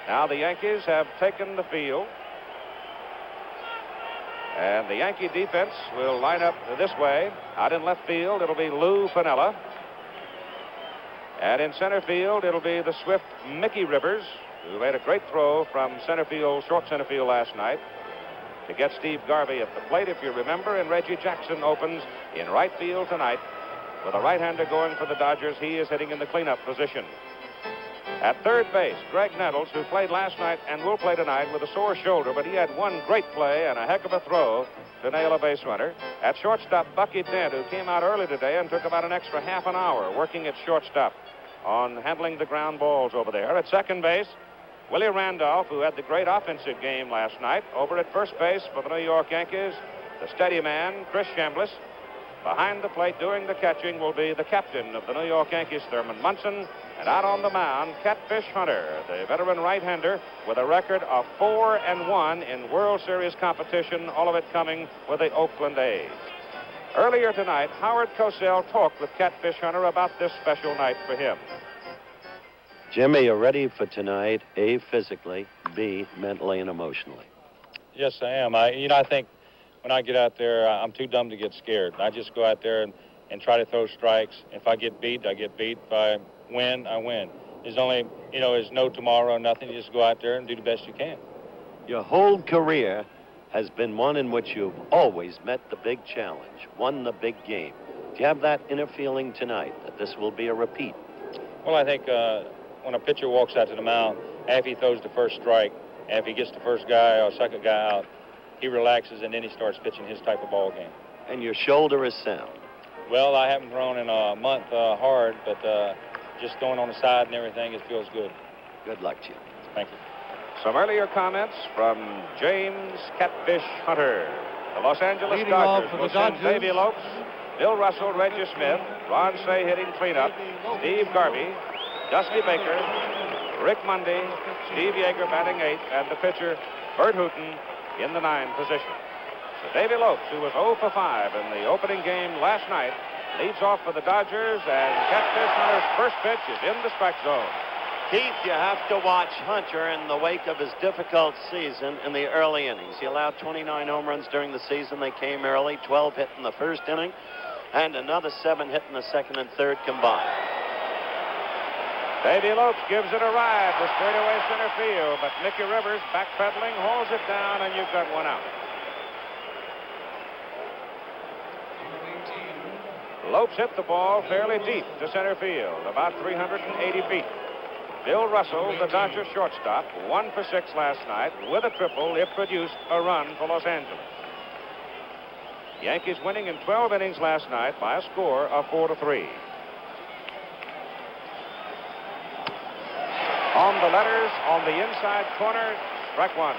Now the Yankees have taken the field. And the Yankee defense will line up this way. Out in left field, it'll be Lou Piniella. And in center field, it'll be the swift Mickey Rivers, who made a great throw from center field, short center field last night to get Steve Garvey at the plate, if you remember. And Reggie Jackson opens in right field tonight with a right-hander going for the Dodgers. He is hitting in the cleanup position. At third base, Greg Nettles, who played last night and will play tonight with a sore shoulder, but he had one great play and a heck of a throw to nail a base runner. At shortstop, Bucky Dent, who came out early today and took about an extra half an hour working at shortstop on handling the ground balls over there. At second base, Willie Randolph, who had the great offensive game last night. Over at first base for the New York Yankees, the steady man, Chris Chambliss. Behind the plate doing the catching will be the captain of the New York Yankees, Thurman Munson. And out on the mound, Catfish Hunter, the veteran right-hander with a record of 4-1 in World Series competition, all of it coming with the Oakland A's. Earlier tonight, Howard Cosell talked with Catfish Hunter about this special night for him. Jimmy, you're ready for tonight, A, physically, B, mentally and emotionally. Yes, I am. I think when I get out there, I'm too dumb to get scared. I just go out there and try to throw strikes. If I get beat, I get beat. If I win, I win. There's only, there's no tomorrow, nothing. You just go out there and do the best you can. Your whole career has been one in which you've always met the big challenge, won the big game. Do you have that inner feeling tonight that this will be a repeat? Well, I think when a pitcher walks out to the mound, after he throws the first strike, after he gets the first guy or second guy out, he relaxes and then he starts pitching his type of ball game. And your shoulder is sound? Well, I haven't thrown in a month hard, but just throwing on the side and everything, it feels good. Good luck to you. Thank you. Some earlier comments from James Catfish Hunter. The Los Angeles Dodgers will send Davy Lopes, Bill Russell, Reggie Smith, Ron Cey hitting cleanup, Steve Garvey, Dusty Baker, Rick Mundy, Steve Yeager batting eighth, and the pitcher Bert Hooton in the 9 position. So Davy Lopes, who was 0 for 5 in the opening game last night, leads off for the Dodgers, and Catfish Hunter's first pitch is in the strike zone. Keith, you have to watch Hunter in the wake of his difficult season in the early innings. He allowed 29 home runs during the season. They came early, 12 hit in the first inning, and another 7 hit in the second and third combined. Davy Lopes gives it a ride to straightaway center field, but Mickey Rivers backpedaling, hauls it down, and you've got one out. Lopes hit the ball fairly deep to center field, about 380 feet. Bill Russell, the Dodgers shortstop, 1 for 6 last night. With a triple, it produced a run for Los Angeles. Yankees winning in 12 innings last night by a score of 4-3. On the letters, on the inside corner, strike one.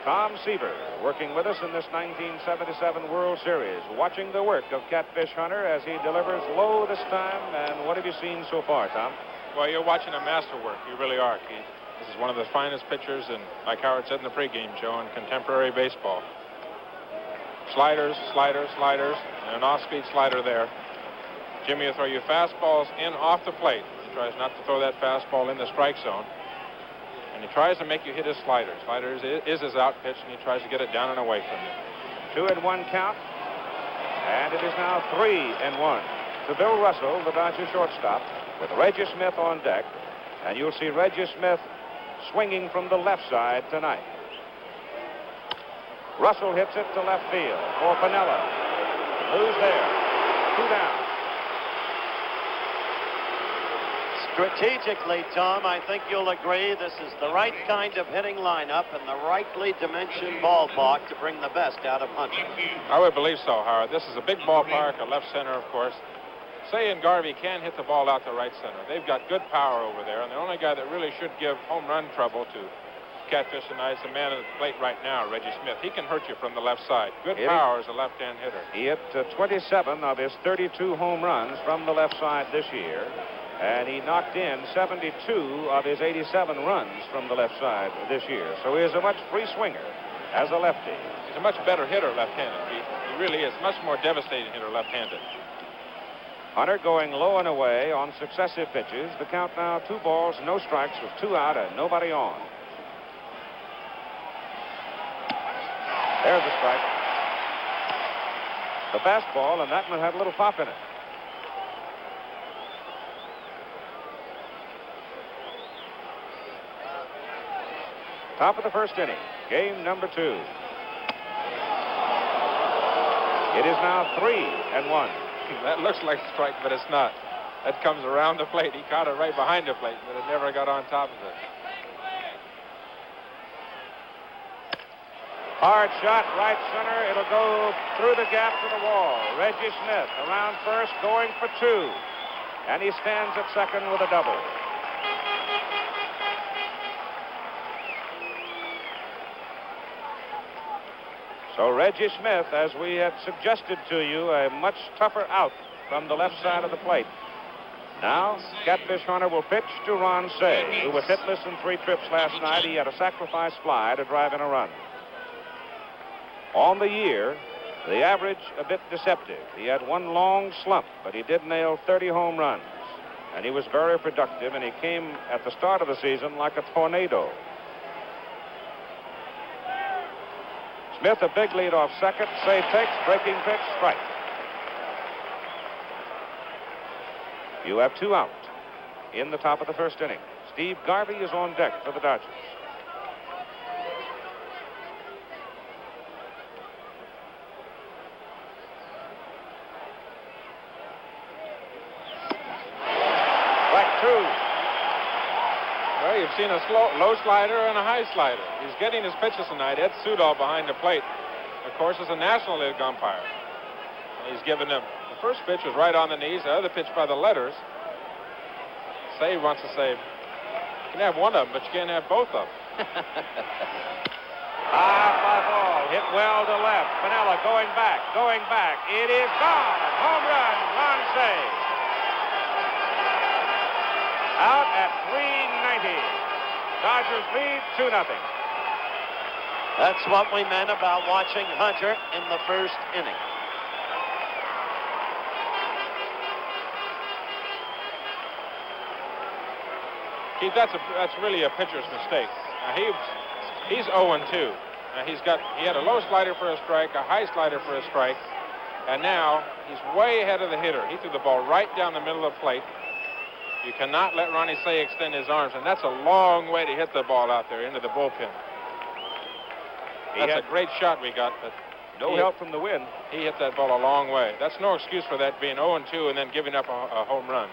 Tom Seaver working with us in this 1977 World Series, watching the work of Catfish Hunter as he delivers low this time. And what have you seen so far, Tom? Well, you're watching a masterwork. You really are, Keith. This is one of the finest pitchers, and like Howard said in the pregame show, in contemporary baseball. Sliders, sliders, sliders, and an off-speed slider there. Jimmy will throw you fastballs in off the plate. He tries not to throw that fastball in the strike zone. And he tries to make you hit his slider. Slider is his out pitch, and he tries to get it down and away from you. 2-1 count. And it is now 3-1 to Bill Russell, the Dodgers shortstop, with Reggie Smith on deck. And you'll see Reggie Smith swinging from the left side tonight. Russell hits it to left field for Piniella. Who's there? 2 down. Strategically, Tom, I think you'll agree this is the right kind of hitting lineup and the rightly dimensioned ballpark to bring the best out of Hunter. I would believe so, Howard. This is a big ballpark, a left center, of course. Cey and Garvey can hit the ball out to right center. They've got good power over there, and the only guy that really should give home run trouble to Catfish tonight is the man at the plate right now, Reggie Smith. He can hurt you from the left side. Good power as a left-hand hitter. He hit 27 of his 32 home runs from the left side this year. And he knocked in 72 of his 87 runs from the left side this year. So he is a much free swinger as a lefty. He's a much better hitter left-handed. He really is. Much more devastating hitter left-handed. Hunter going low and away on successive pitches. The count now 2 balls, no strikes with 2 out and nobody on. There's a strike. The fastball, and that one had a little pop in it. Top of the first inning, game number 2. It is now 3-1. That looks like a strike, but it's not. That comes around the plate. He caught it right behind the plate, but it never got on top of it. Hard shot, right center. It'll go through the gap to the wall. Reggie Smith around first, going for 2. And he stands at second with a double. So Reggie Smith, as we had suggested to you, a much tougher out from the left side of the plate. Now, Catfish Hunter will pitch to Ron Say, who was hitless in 3 trips last night. He had a sacrifice fly to drive in a run. On the year, the average a bit deceptive. He had 1 long slump, but he did nail 30 home runs. And he was very productive, and he came at the start of the season like a tornado. Smith, a big lead off second. Say takes, breaking pitch, strike. You have 2 out in the top of the first inning. Steve Garvey is on deck for the Dodgers. Strike 2. Well, you've seen a low slider and a high slider. He's getting his pitches tonight. Ed Sudol behind the plate, of course, is a National League umpire. He's given him, the first pitch was right on the knees, the other pitch by the letters. Say wants to say, you can have one of them, but you can't have both of them. Fly ball, hit well to left. Piniella going back. It is gone. Home run, Ron Say. Out at 390. Dodgers lead 2-0. That's what we meant about watching Hunter in the first inning. Keith, that's really a pitcher's mistake. He's 0-2. He had a low slider for a strike, a high slider for a strike, and now he's way ahead of the hitter. He threw the ball right down the middle of the plate. You cannot let Ronnie Say extend his arms, and that's a long way to hit the ball out there into the bullpen. That's a great shot we got, but no help from the wind. He hit that ball a long way. That's no excuse for that being 0-2 and then giving up a home run.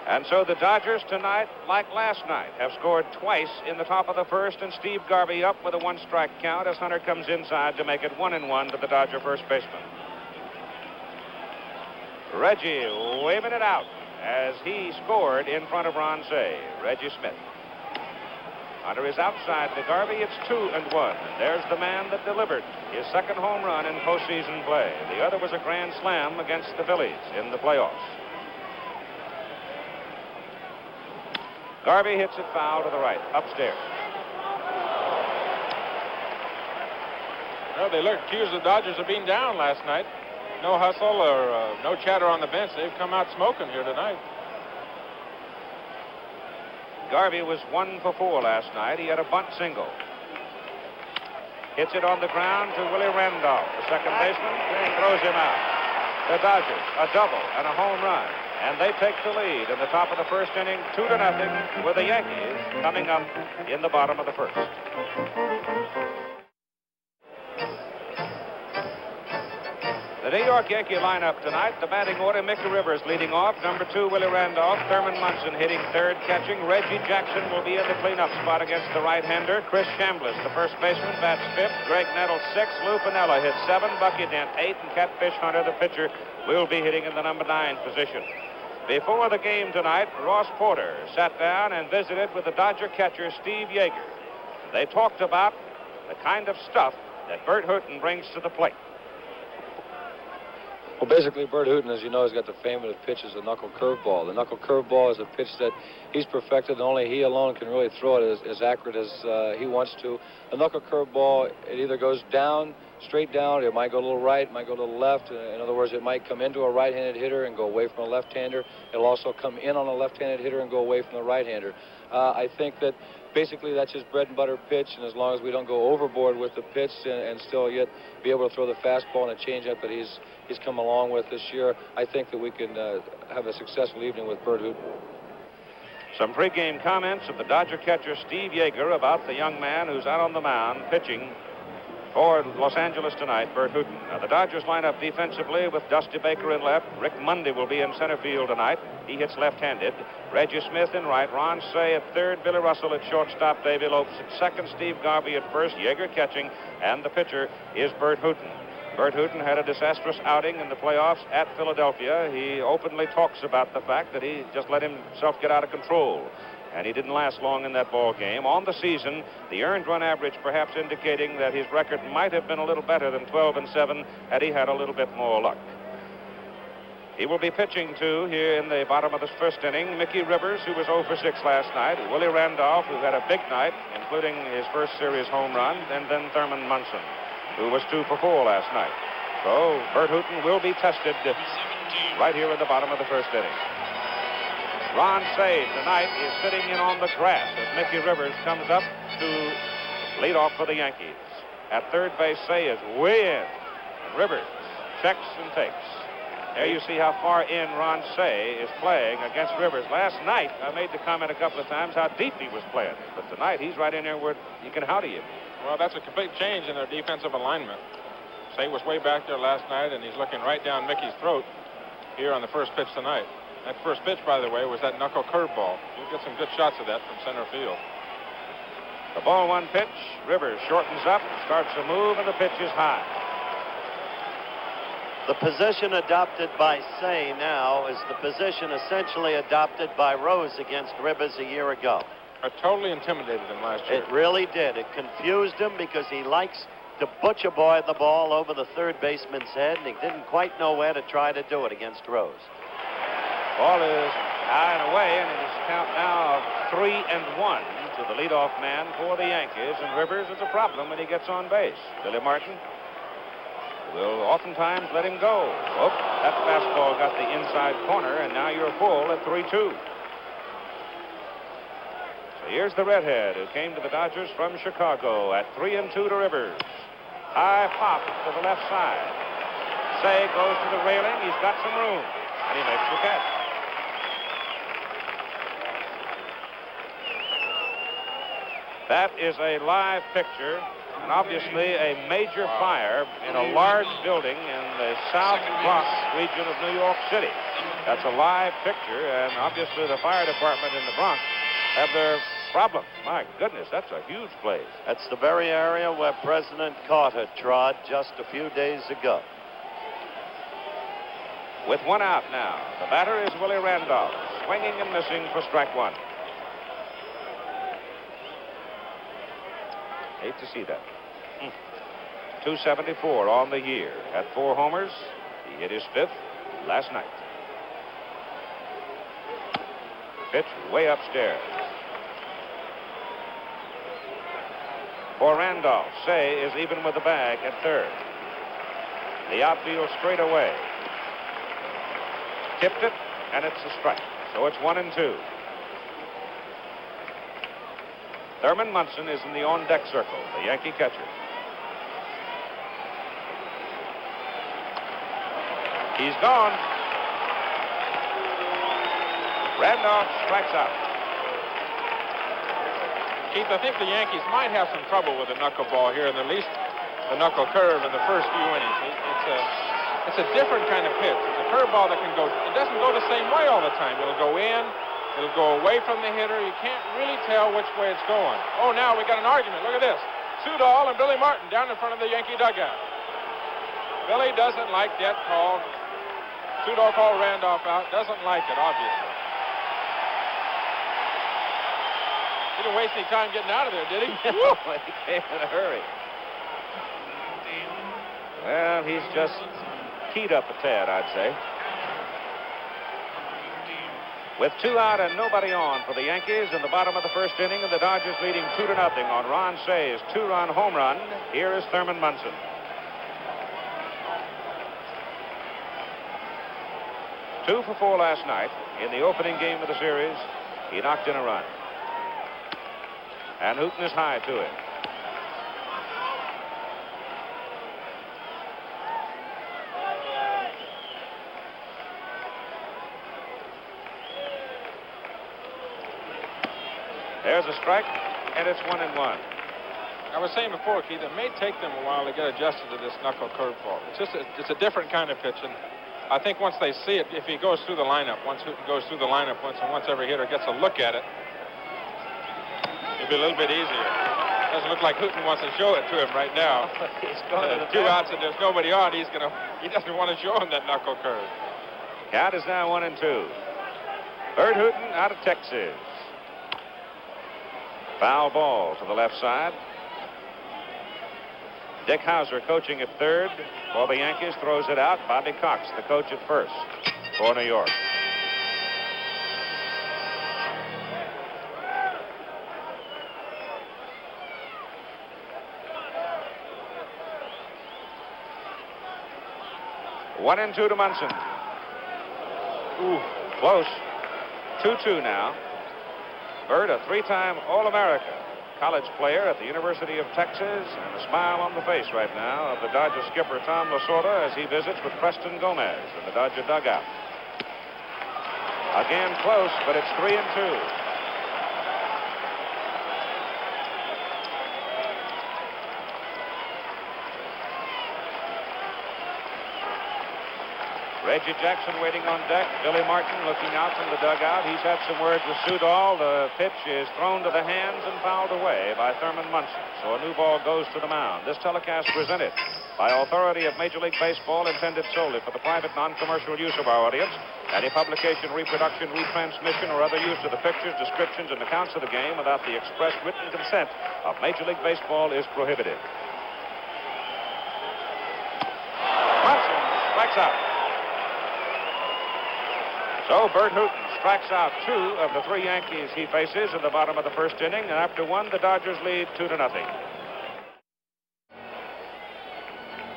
And so the Dodgers tonight, like last night, have scored twice in the top of the first, and Steve Garvey up with a 1-strike count as Hunter comes inside to make it 1-1 to the Dodger first baseman. Reggie waving it out as he scored in front of Ron Say. Reggie Smith. Hunter is outside to Garvey. It's 2-1. And there's the man that delivered his second home run in postseason play. The other was a grand slam against the Phillies in the playoffs. Garvey hits it foul to the right, upstairs. Well, they accused the Dodgers of being down last night. No hustle or no chatter on the bench. They've come out smoking here tonight. Garvey was 1 for 4 last night. He had a bunt single. Hits it on the ground to Willie Randolph, the second baseman, and throws him out. The Dodgers, a double and a home run. And they take the lead in the top of the first inning, 2-0, with the Yankees coming up in the bottom of the first. The New York Yankee lineup tonight, the batting order, Mickey Rivers leading off. Number 2, Willie Randolph. Thurman Munson hitting third, catching. Reggie Jackson will be in the cleanup spot against the right-hander. Chris Chambliss, the first baseman, bats 5th. Greg Nettles 6th. Lou Piniella hits 7. Bucky Dent 8th. And Catfish Hunter, the pitcher, will be hitting in the number 9 position. Before the game tonight, Ross Porter sat down and visited with the Dodger catcher, Steve Yeager. They talked about the kind of stuff that Bert Hooton brings to the plate. Well, basically, Bert Hooton, as you know, has got the famous pitch as a knuckle curveball. The knuckle curveball is a pitch that he's perfected, and only he alone can really throw it as accurate as he wants to. A knuckle curveball, it either goes down straight down. It might go a little right, it might go to the left. In other words, it might come into a right-handed hitter and go away from a left-hander. It'll also come in on a left-handed hitter and go away from the right-hander. I think that basically that's his bread and butter pitch, and as long as we don't go overboard with the pitch and still yet be able to throw the fastball and a changeup that he's come along with this year, I think that we can have a successful evening with Bert Hooton. Some pregame comments of the Dodger catcher Steve Yeager about the young man who's out on the mound pitching for Los Angeles tonight, Bert Hooton. Now, the Dodgers line up defensively with Dusty Baker in left. Rick Mundy will be in center field tonight. He hits left-handed. Reggie Smith in right. Ron Cey at third. Billy Russell at shortstop. Davey Lopes at second. Steve Garvey at first. Yeager catching. And the pitcher is Bert Hooton. Bert Hooton had a disastrous outing in the playoffs at Philadelphia. He openly talks about the fact that he just let himself get out of control. And he didn't last long in that ball game. On the season, the earned run average perhaps indicating that his record might have been a little better than 12-7 had he had a little bit more luck. He will be pitching to here in the bottom of the first inning Mickey Rivers, who was 0 for 6 last night, Willie Randolph, who had a big night, including his first series home run, and then Thurman Munson, who was 2 for 4 last night. So Bert Hooton will be tested right here in the bottom of the first inning. Ron Cey tonight is sitting in on the grass as Mickey Rivers comes up to lead off for the Yankees. At third base, Cey is way in. And Rivers checks and takes. There you see how far in Ron Cey is playing against Rivers. Last night, I made the comment a couple of times how deep he was playing. But tonight, he's right in there where you can howdy him. Well, that's a complete change in their defensive alignment. Cey was way back there last night, and he's looking right down Mickey's throat here on the first pitch tonight. That first pitch, by the way, was that knuckle curveball. You'll get some good shots of that from center field. The ball one pitch. Rivers shortens up, starts a move, and the pitch is high. The position adopted by Cey now is the position essentially adopted by Rose against Rivers a year ago. It totally intimidated him last year. It really did. It confused him because he likes to butcher boy the ball over the third baseman's head, and he didn't quite know where to try to do it against Rose. Ball is high and away, and it is count now of 3-1 to the leadoff man for the Yankees. And Rivers is a problem when he gets on base. Billy Martin will oftentimes let him go. Oh, that fastball got the inside corner, and now you're full at 3-2. So here's the redhead who came to the Dodgers from Chicago at 3-2 to Rivers. High pop to the left side. Cey goes to the railing. He's got some room, and he makes the catch. That is a live picture, and obviously a major fire in a large building in the South Bronx region of New York City. That's a live picture, and obviously the fire department in the Bronx have their problems. My goodness, that's a huge place. That's the very area where President Carter trod just a few days ago. With one out now, the batter is Willie Randolph, swinging and missing for strike one. Hate to see that. 274 on the year. Had 4 homers. He hit his 5th last night. Pitch way upstairs. For Randolph, Cey is even with the bag at third. The outfield straight away. Tipped it, and it's a strike. So it's 1-2. Thurman Munson is in the on-deck circle, the Yankee catcher. He's gone. Randolph strikes out. Keith, I think the Yankees might have some trouble with the knuckleball here, and at least the knuckle curve in the first few innings. It's a different kind of pitch. It's a curveball that can go. It doesn't go the same way all the time. It'll go in. It'll go away from the hitter. You can't really tell which way it's going. Oh, now we got an argument. Look at this. Sudol and Billy Martin down in front of the Yankee dugout. Billy doesn't like that call. Sudol called Randolph out. Doesn't like it, obviously. He didn't waste any time getting out of there, did he? No, he came in a hurry. Well, he's just keyed up a tad, I'd say. With 2 out and nobody on for the Yankees in the bottom of the first inning, and the Dodgers leading 2-0 on Ron Cey's 2-run home run. Here is Thurman Munson. 2 for 4 last night. In the opening game of the series, he knocked in a run. And Hooton is high to it. There's a strike, and it's 1-1. I was saying before, Keith, it may take them a while to get adjusted to this knuckle curveball. It's a different kind of pitch, and I think once they see it, if he goes through the lineup, once Hooton goes through the lineup once every hitter gets a look at it, it'll be a little bit easier. Doesn't look like Hooton wants to show it to him right now. He's going to the 2 outs and there's nobody on. He doesn't want to show him that knuckle curve. Count is now 1-2. Bert Hooton out of Texas. Foul ball to the left side. Dick Hauser coaching at third for the Yankees, throws it out. Bobby Cox, the coach at first for New York. One and 2 to Munson. Ooh, close. 2-2 now. Bert, a 3-time All-America college player at the University of Texas, and a smile on the face right now of the Dodger skipper Tom Lasorda as he visits with Preston Gomez in the Dodger dugout. Again close, but it's 3-2. Reggie Jackson waiting on deck. Billy Martin looking out from the dugout. He's had some words with Sudol. The pitch is thrown to the hands and fouled away by Thurman Munson. So a new ball goes to the mound. This telecast presented by authority of Major League Baseball, intended solely for the private non-commercial use of our audience. Any publication, reproduction, retransmission, or other use of the pictures, descriptions, and accounts of the game without the express written consent of Major League Baseball is prohibited. Munson strikes out. So Bert Hooton strikes out 2 of the 3 Yankees he faces in the bottom of the first inning, and after 1, the Dodgers lead 2-0.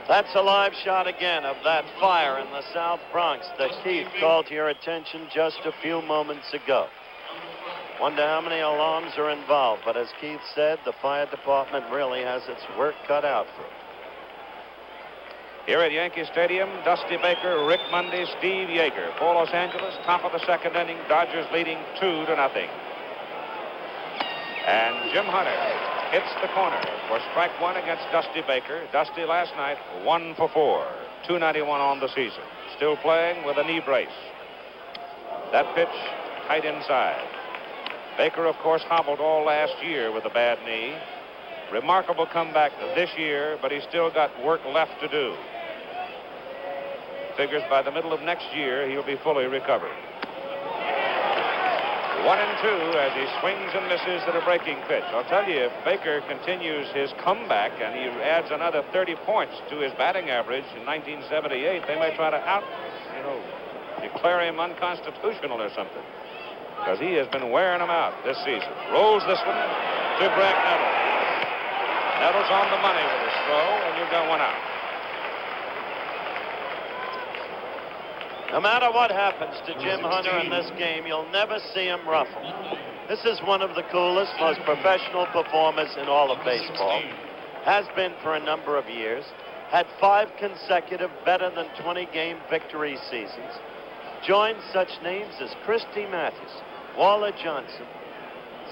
That's a live shot again of that fire in the South Bronx that Keith called to your attention just a few moments ago. Wonder how many alarms are involved, but as Keith said, the fire department really has its work cut out for it. Here at Yankee Stadium, Dusty Baker, Rick Mundy, Steve Yeager for Los Angeles. Top of the second inning, Dodgers leading 2-0. And Jim Hunter hits the corner for strike 1 against Dusty Baker. Dusty last night 1 for 4, 291 on the season. Still playing with a knee brace. That pitch tight inside. Baker, of course, hobbled all last year with a bad knee. Remarkable comeback this year, but he's still got work left to do. Figures by the middle of next year, he'll be fully recovered. 1-2 as he swings and misses at a breaking pitch. I'll tell you, if Baker continues his comeback and he adds another 30 points to his batting average in 1978, they may try to declare him unconstitutional or something, because he has been wearing them out this season. Rolls this one to Greg Nettles. Nettles on the money with his throw, and you've got 1 out. No matter what happens to Jim Hunter in this game, you'll never see him ruffle. This is one of the coolest, most professional performers in all of baseball. Has been for a number of years. Had 5 consecutive better than 20-game victory seasons. Joined such names as Christy Matthews, Waller Johnson,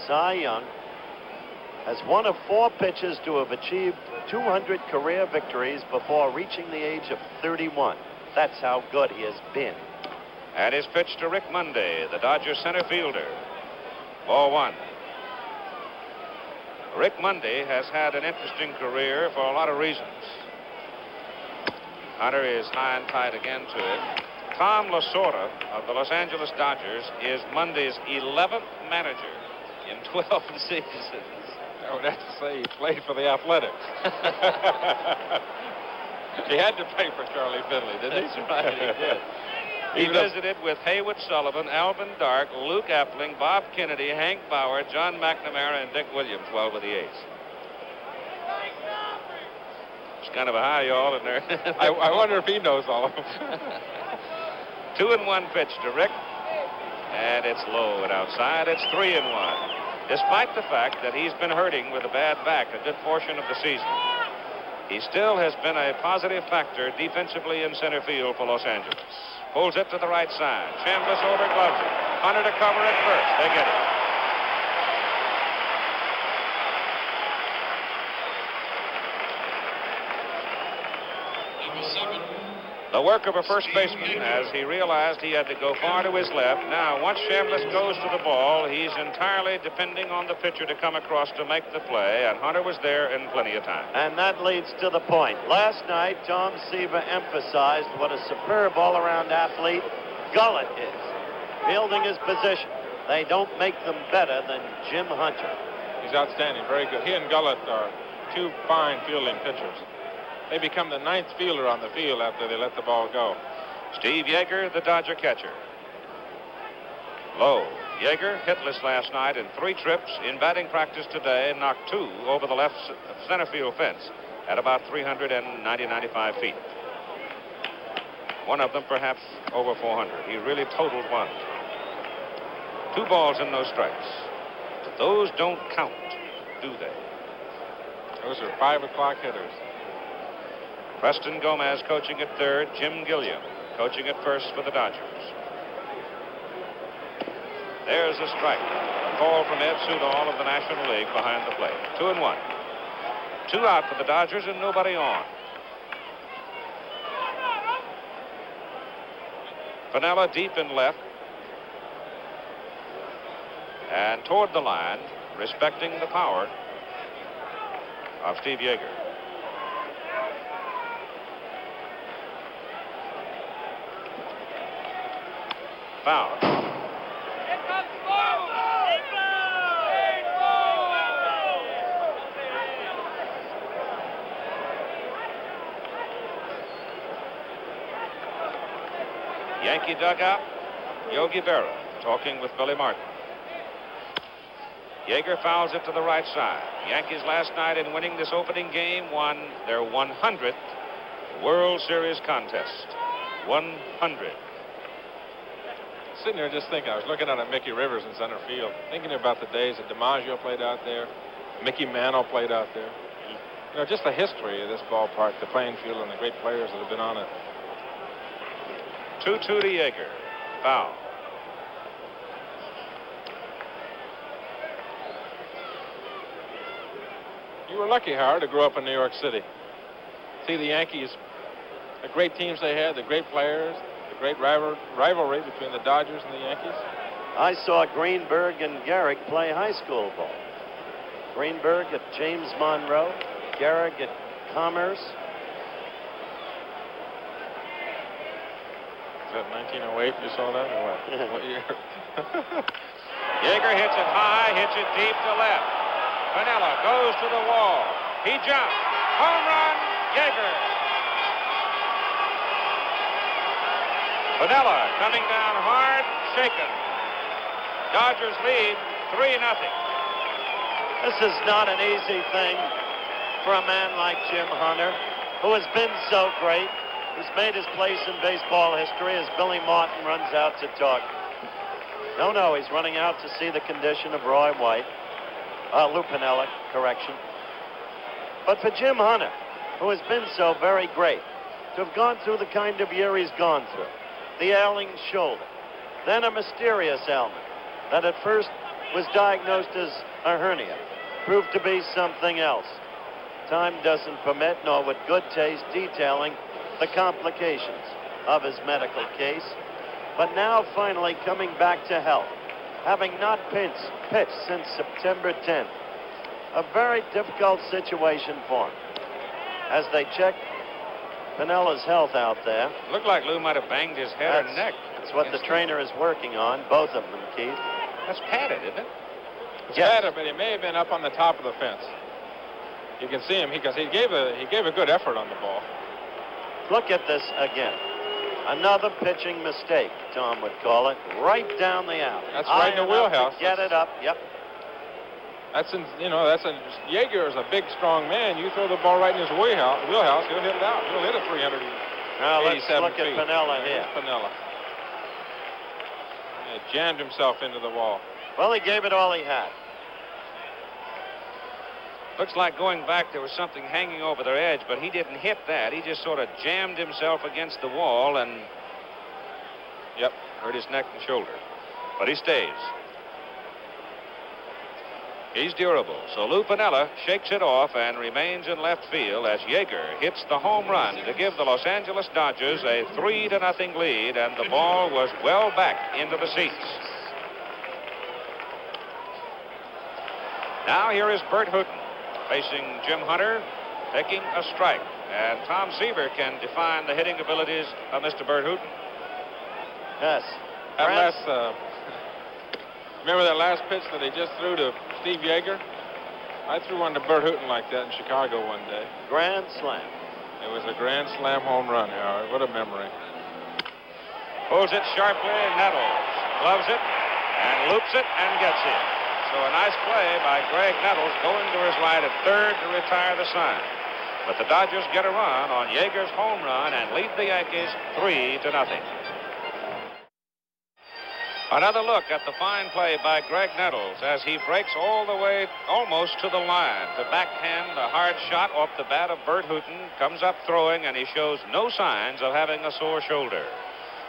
Cy Young. Has one of 4 pitchers to have achieved 200 career victories before reaching the age of 31. That's how good he has been. And his pitch to Rick Mundy, the Dodgers center fielder. Ball 1. Rick Mundy has had an interesting career for a lot of reasons. Hunter is high and tight again to it. Tom Lasorda of the Los Angeles Dodgers is Mundy's 11th manager in 12 seasons. I would have to say he played for the Athletics. He had to play for Charlie Finley, didn't he? That's right, he did. He visited with Haywood Sullivan, Alvin Dark, Luke Appling, Bob Kennedy, Hank Bauer, John McNamara, and Dick Williams while with the A's. It's kind of a high, y'all, in there. I wonder if he knows all of them. 2-1 pitch to Rick. And it's low and outside. It's 3-1. Despite the fact that he's been hurting with a bad back a good portion of the season, he still has been a positive factor defensively in center field for Los Angeles. Pulls it to the right side. Chambliss overgloves it. Hunter to cover at first. They get it. The work of a first baseman as he realized he had to go far to his left. Now, once Chambliss goes to the ball, he's entirely depending on the pitcher to come across to make the play, and Hunter was there in plenty of time. And that leads to the point. Last night, Tom Seaver emphasized what a superb all-around athlete Gullett is. Fielding his position. They don't make them better than Jim Hunter. He's outstanding, very good. He and Gullett are two fine fielding pitchers. They become the 9th fielder on the field after they let the ball go. Steve Yeager, the Dodger catcher. Low. Yeager, hitless last night in 3 trips. In batting practice today, knocked 2 over the left center field fence at about 395 feet. One of them perhaps over 400. He really totaled 1. 2 balls and no strikes. But those don't count, do they? Those are 5 o'clock hitters. Preston Gomez coaching at third. Jim Gilliam coaching at first for the Dodgers. There's a strike. A call from Ed Sudol of the National League behind the plate. 2-1. 2 out for the Dodgers and nobody on. Piniella deep in left. And toward the line, respecting the power of Steve Yeager. Foul. Yankee dugout, Yogi Berra talking with Billy Martin. Yeager fouls it to the right side. Yankees last night in winning this opening game won their 100th World Series contest. 100. Sitting there just thinking, I was looking at Mickey Rivers in center field, thinking about the days that DiMaggio played out there, Mickey Mantle played out there. You know, just the history of this ballpark, the playing field, and the great players that have been on it. 2-2 to Yeager. Foul. You were lucky, Howard, to grow up in New York City. See the Yankees, the great teams they had, the great players, the great rivalry between the Dodgers and the Yankees. I saw Greenberg and Gehrig play high school ball. Greenberg at James Monroe, Gehrig at Commerce. Is that 1908 you saw that, or what? What year? Yeager hits it high, hits it deep to left. Piniella goes to the wall. He jumps. Home run, Yeager. Piniella coming down hard, shaken. Dodgers lead 3-0. This is not an easy thing for a man like Jim Hunter, who has been so great, who's made his place in baseball history as Billy Martin runs out to talk. No, he's running out to see the condition of Roy White. Lou Piniella, correction. But for Jim Hunter, who has been so very great, to have gone through the kind of year he's gone through, the ailing shoulder, then a mysterious ailment that at first was diagnosed as a hernia, proved to be something else. Time doesn't permit, nor with good taste, detailing the complications of his medical case. But now finally coming back to health, having not pitched since September 10th. A very difficult situation for him. As they check Piniella's health out there. Looked like Lou might have banged his head or neck. That's what the trainer is working on, both of them, Keith. That's padded, isn't it? It's padded, but he may have been up on the top of the fence. You can see him because he gave a good effort on the ball. Look at this again. Another pitching mistake, Tom would call it, right down the alley. That's right in the wheelhouse. Get it up, yep. Yeager is a big, strong man. You throw the ball right in his wheelhouse, he'll hit it out. He'll hit it 387 Now let's look feet. at Piniella here. Piniella. jammed himself into the wall. Well, he gave it all he had. Looks like going back there was something hanging over their edge, but he didn't hit that. He just sort of jammed himself against the wall and, yep, hurt his neck and shoulder. But he stays. He's durable. So Lou Piniella shakes it off and remains in left field as Yeager hits the home run to give the Los Angeles Dodgers a 3-0 lead, and the ball was well back into the seats. Now here is Bert Hooton facing Jim Hunter, taking a strike. And Tom Seaver can define the hitting abilities of Mr. Bert Hooton. Yes. Remember that last pitch that he just threw to Steve Yeager? I threw one to Bert Hooton like that in Chicago one day. Grand slam. It was a grand slam home run, Howard. What a memory. Pulls it sharply, Nettles gloves it and loops it and gets it. So a nice play by Greg Nettles going to his right at third to retire the sign. But the Dodgers get a run on Yeager's home run and lead the Yankees 3-0. Another look at the fine play by Greg Nettles as he breaks all the way almost to the line to backhand a hard shot off the bat of Bert Hooton. Comes up throwing, and he shows no signs of having a sore shoulder.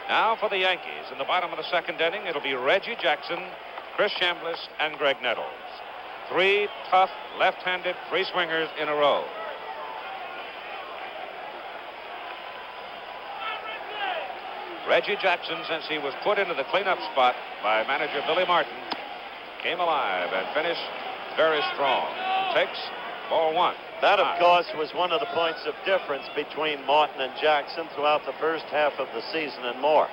Now for the Yankees. In the bottom of the second inning, it'll be Reggie Jackson, Chris Chambliss, and Greg Nettles. 3 tough left-handed free swingers in a row. Reggie Jackson, since he was put into the cleanup spot by manager Billy Martin, came alive and finished very strong. Takes ball 1. That, of course, was one of the points of difference between Martin and Jackson throughout the first half of the season and more.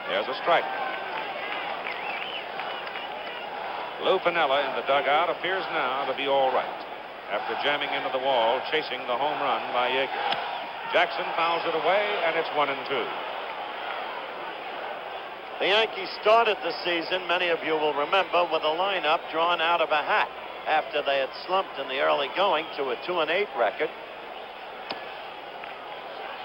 There's a strike. Lou Piniella in the dugout appears now to be all right after jamming into the wall, chasing the home run by Yeager. Jackson fouls it away, and it's 1-2. The Yankees started the season, many of you will remember, with a lineup drawn out of a hat after they had slumped in the early going to a 2-8 record.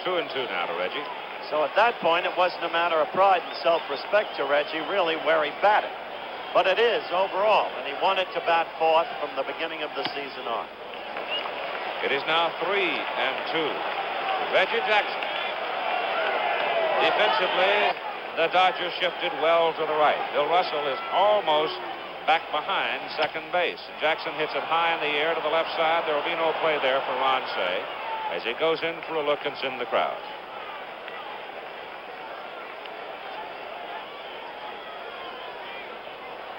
2-2 now to Reggie. So at that point, it wasn't a matter of pride and self-respect to Reggie, really, where he batted. But it is overall, and he wanted to bat fourth from the beginning of the season on. It is now 3-2. Reggie Jackson. Defensively, the Dodgers shifted well to the right. Bill Russell is almost back behind second base. And Jackson hits it high in the air to the left side. There will be no play there for Ron Cey as he goes in for a look and in the crowd.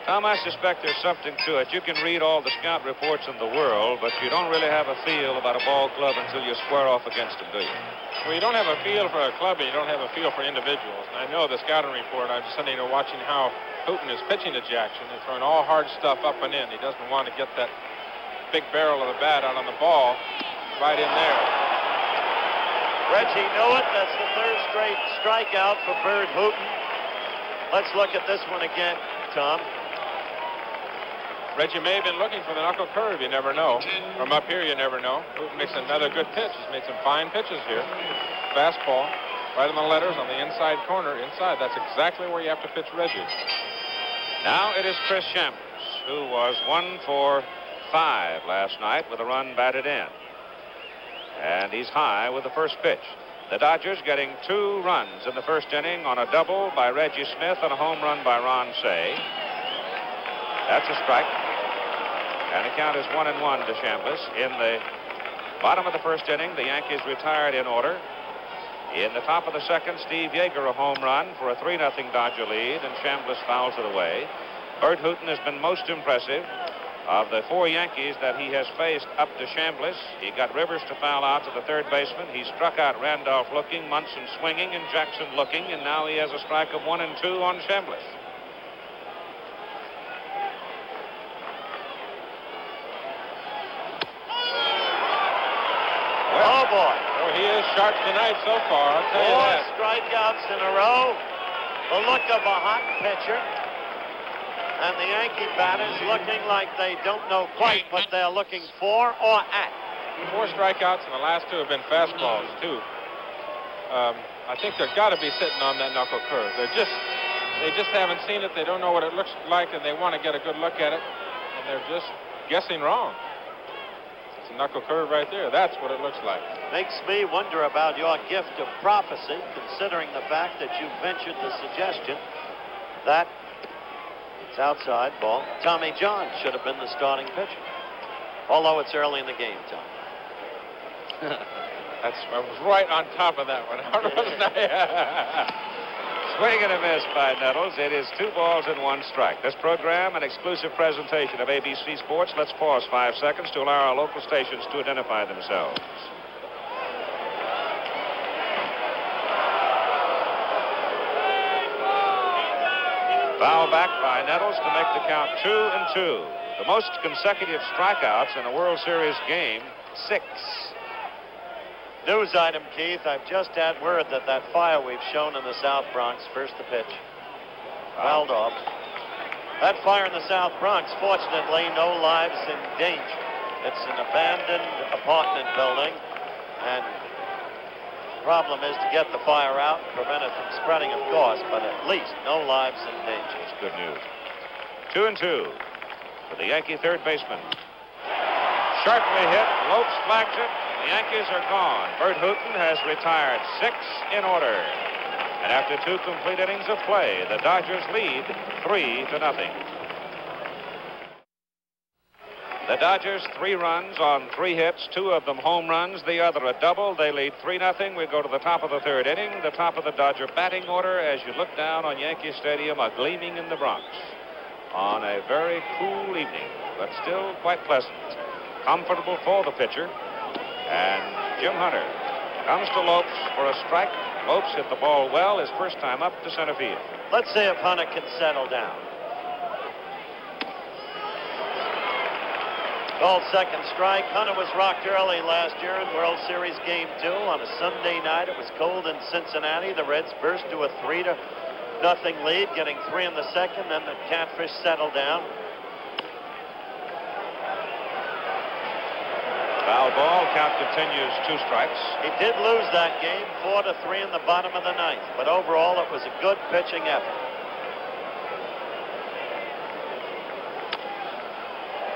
Tom, I suspect there's something to it. You can read all the scout reports in the world, but you don't really have a feel about a ball club until you square off against them, do you? Well, you don't have a feel for a club, and you don't have a feel for individuals. And I know the scouting report, I'm sitting there watching how Hooton is pitching to Jackson and throwing all hard stuff up and in. He doesn't want to get that big barrel of the bat out on the ball right in there. Reggie knew it. That's the third straight strikeout for Bert Hooton. Let's look at this one again, Tom. Reggie may have been looking for the knuckle curve. You never know. From up here, you never know. Hooton makes another good pitch. He's made some fine pitches here. Fastball, right on the letters on the inside corner. Inside, that's exactly where you have to pitch Reggie. Now it is Chris Chambliss, who was 1 for 5 last night with a run batted in. And he's high with the first pitch. The Dodgers getting 2 runs in the first inning on a double by Reggie Smith and a home run by Ron Cey. That's a strike. And the count is 1-1 to Chambliss. In the bottom of the first inning, the Yankees retired in order. In the top of the second, Steve Yeager a home run for a 3-0 Dodger lead, and Chambliss fouls it away. Bert Hooton has been most impressive. Of the 4 Yankees that he has faced up to Chambliss, he got Rivers to foul out to the third baseman. He struck out Randolph looking, Munson swinging, and Jackson looking, and now he has a strike of 1 and 2 on Chambliss. Oh, boy. Oh, he is sharp tonight so far, I'll tell you that. 4 strikeouts in a row. The look of a hot pitcher. And the Yankee batters looking like they don't know quite what they're looking for or at. 4 strikeouts, and the last 2 have been fastballs, too. I think they've got to be sitting on that knuckle curve. They're just they just haven't seen it. They don't know what it looks like, and they want to get a good look at it, and they're just guessing wrong. It's a knuckle curve right there. That's what it looks like. Makes me wonder about your gift of prophecy, considering the fact that you ventured the suggestion that it's outside ball. Tommy John should have been the starting pitcher. Although it's early in the game, Tom. I was right on top of that one, wasn't I? Swing and a miss by Nettles. It is 2 balls and 1 strike. This program, an exclusive presentation of ABC Sports. Let's pause 5 seconds to allow our local stations to identify themselves. Foul back by Nettles to make the count 2-2. The most consecutive strikeouts in a World Series game, 6. News item, Keith. I've just had word that that fire we've shown in the South Bronx, first the pitch, fouled off. That fire in the South Bronx, fortunately, no lives in danger. It's an abandoned apartment building, and the problem is to get the fire out and prevent it from spreading, of course, but at least no lives in danger. That's good news. 2-2 for the Yankee third baseman. Sharply hit. Lopes flags it. The Yankees are gone. Bert Hooton has retired 6 in order. And after 2 complete innings of play, the Dodgers lead 3-0. The Dodgers 3 runs on 3 hits, 2 of them home runs, the other a double. They lead 3-0. We go to the top of the 3rd inning, the top of the Dodger batting order as you look down on Yankee Stadium, a gleaming in the Bronx on a very cool evening, but still quite pleasant. Comfortable for the pitcher. And Jim Hunter comes to Lopes for a strike. Lopes hit the ball well his first time up to center field. Let's see if Hunter can settle down. Called second strike. Hunter was rocked early last year in World Series Game 2 on a Sunday night. It was cold in Cincinnati. The Reds burst to a 3-0 lead, getting 3 in the second. Then the Catfish settled down. Foul ball. Count continues, 2 strikes. He did lose that game 4-3 in the bottom of the 9th, but overall it was a good pitching effort.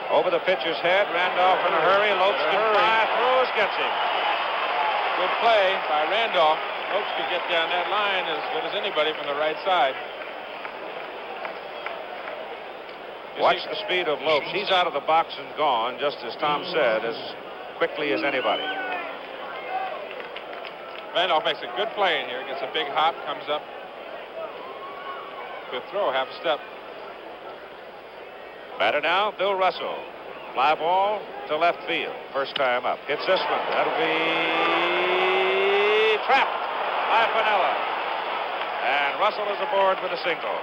Over the pitcher's head, Randolph in a hurry. Lopes can fly, throws, gets him. Good play by Randolph. Lopes could get down that line as good as anybody from the right side. Watch the speed of Lopes. He's out of the box and gone, just as Tom said, as quickly as anybody. Randolph makes a good play in here. Gets a big hop, comes up. Good throw, half a step. Batter now, Bill Russell. Fly ball to left field. First time up. Hits this one. That'll be trapped by Piniella. And Russell is aboard with a single.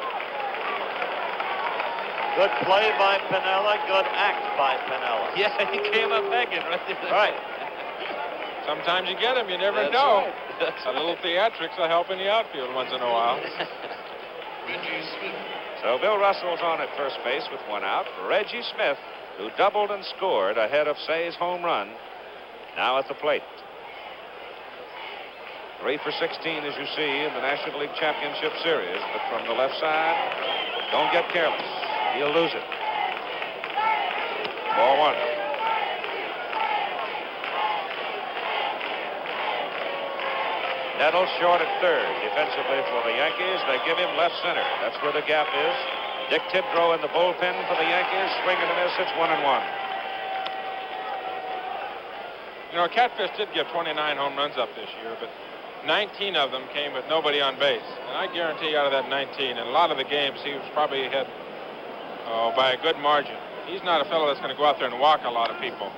Good play by Piniella. Good act by Piniella. Yeah, he came up begging right there. Right. Sometimes you get him, you never That's know. Right. A little theatrics will help in the outfield once in a while. So Bill Russell's on at first base with 1 out. Reggie Smith, who doubled and scored ahead of Say's home run, now at the plate. 3 for 16, as you see, in the National League Championship Series. But from the left side, don't get careless. He'll lose it. Ball 1. Nettles short at third. Defensively for the Yankees, they give him left center. That's where the gap is. Dick Tidrow in the bullpen for the Yankees. Swing and a miss. It's 1-1. You know, Catfish did give 29 home runs up this year, but 19 of them came with nobody on base. And I guarantee out of that 19, in a lot of the games, he was probably ahead by a good margin. He's not a fellow that's going to go out there and walk a lot of people.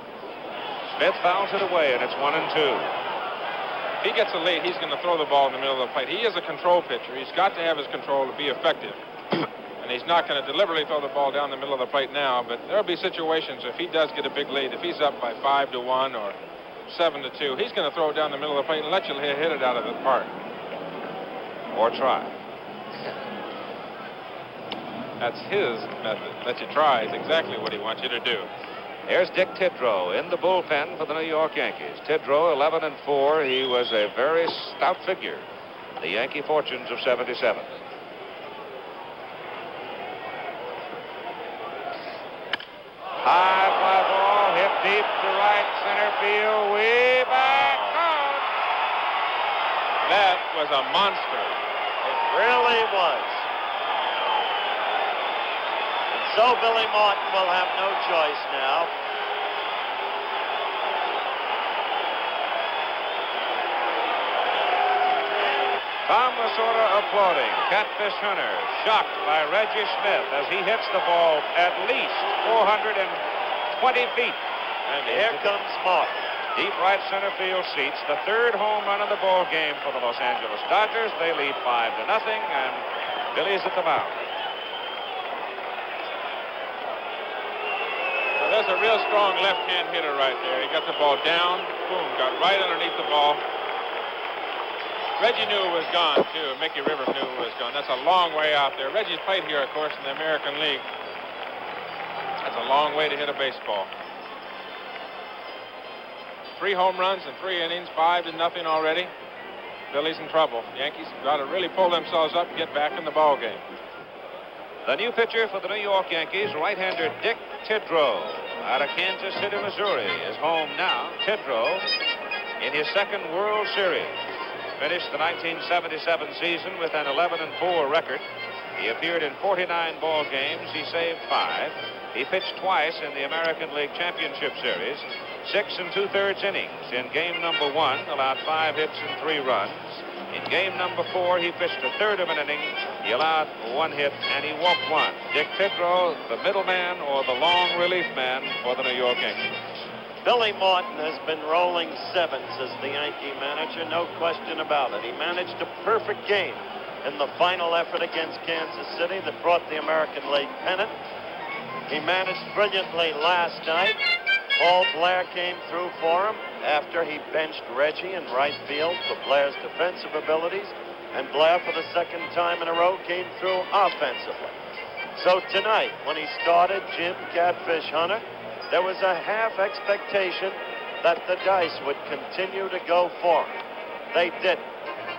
Smith fouls it away, and it's 1-2. If he gets a lead, he's going to throw the ball in the middle of the plate. He is a control pitcher. He's got to have his control to be effective. And he's not going to deliberately throw the ball down the middle of the plate now, but there'll be situations if he does get a big lead, if he's up by 5-1 or 7-2, he's going to throw it down the middle of the plate and let you hit it out of the park. Or try. That's his method. Let you try is exactly what he wants you to do. Here's Dick Tidrow in the bullpen for the New York Yankees. Tidrow, 11-4. He was a very stout figure. The Yankee fortunes of '77. High fly ball hit deep to right center field, way back out. That was a monster. It really was. And so Billy Martin will have no choice now. Tom Lasorda applauding. Catfish Hunter shocked by Reggie Smith as he hits the ball at least 420 feet. And here comes Martin. Deep right center field seats the third home run of the ball game for the Los Angeles Dodgers. They lead 5-0, and Billy's at the mound. Well, there's a real strong left-hand hitter right there. He got the ball down, boom, got right underneath the ball. Reggie knew it was gone, too. Mickey Rivers knew it was gone. That's a long way out there. Reggie's played here, of course, in the American League. That's a long way to hit a baseball. 3 home runs in 3 innings, 5-0 already. Billy's in trouble. The Yankees got to really pull themselves up and get back in the ball game. The new pitcher for the New York Yankees, right-hander Dick Tidrow, out of Kansas City, Missouri, is home now. Tidrow in his second World Series. Finished the 1977 season with an 11-4 record. He appeared in 49 ball games. He saved 5. He pitched twice in the American League Championship Series, 6 2/3 innings. In game number 1, allowed 5 hits and 3 runs. In game number 4, he pitched a third of an inning. He allowed 1 hit and he walked 1. Dick Tidrow, the middleman or the long relief man for the New York Yankees. Billy Martin has been rolling 7s as the Yankee manager, no question about it. He managed a perfect game in the final effort against Kansas City that brought the American League pennant. He managed brilliantly last night. Paul Blair came through for him after he benched Reggie in right field for Blair's defensive abilities, and Blair for the second time in a row came through offensively. So tonight, when he started Jim Catfish Hunter, there was a half expectation that the dice would continue to go for him. They didn't.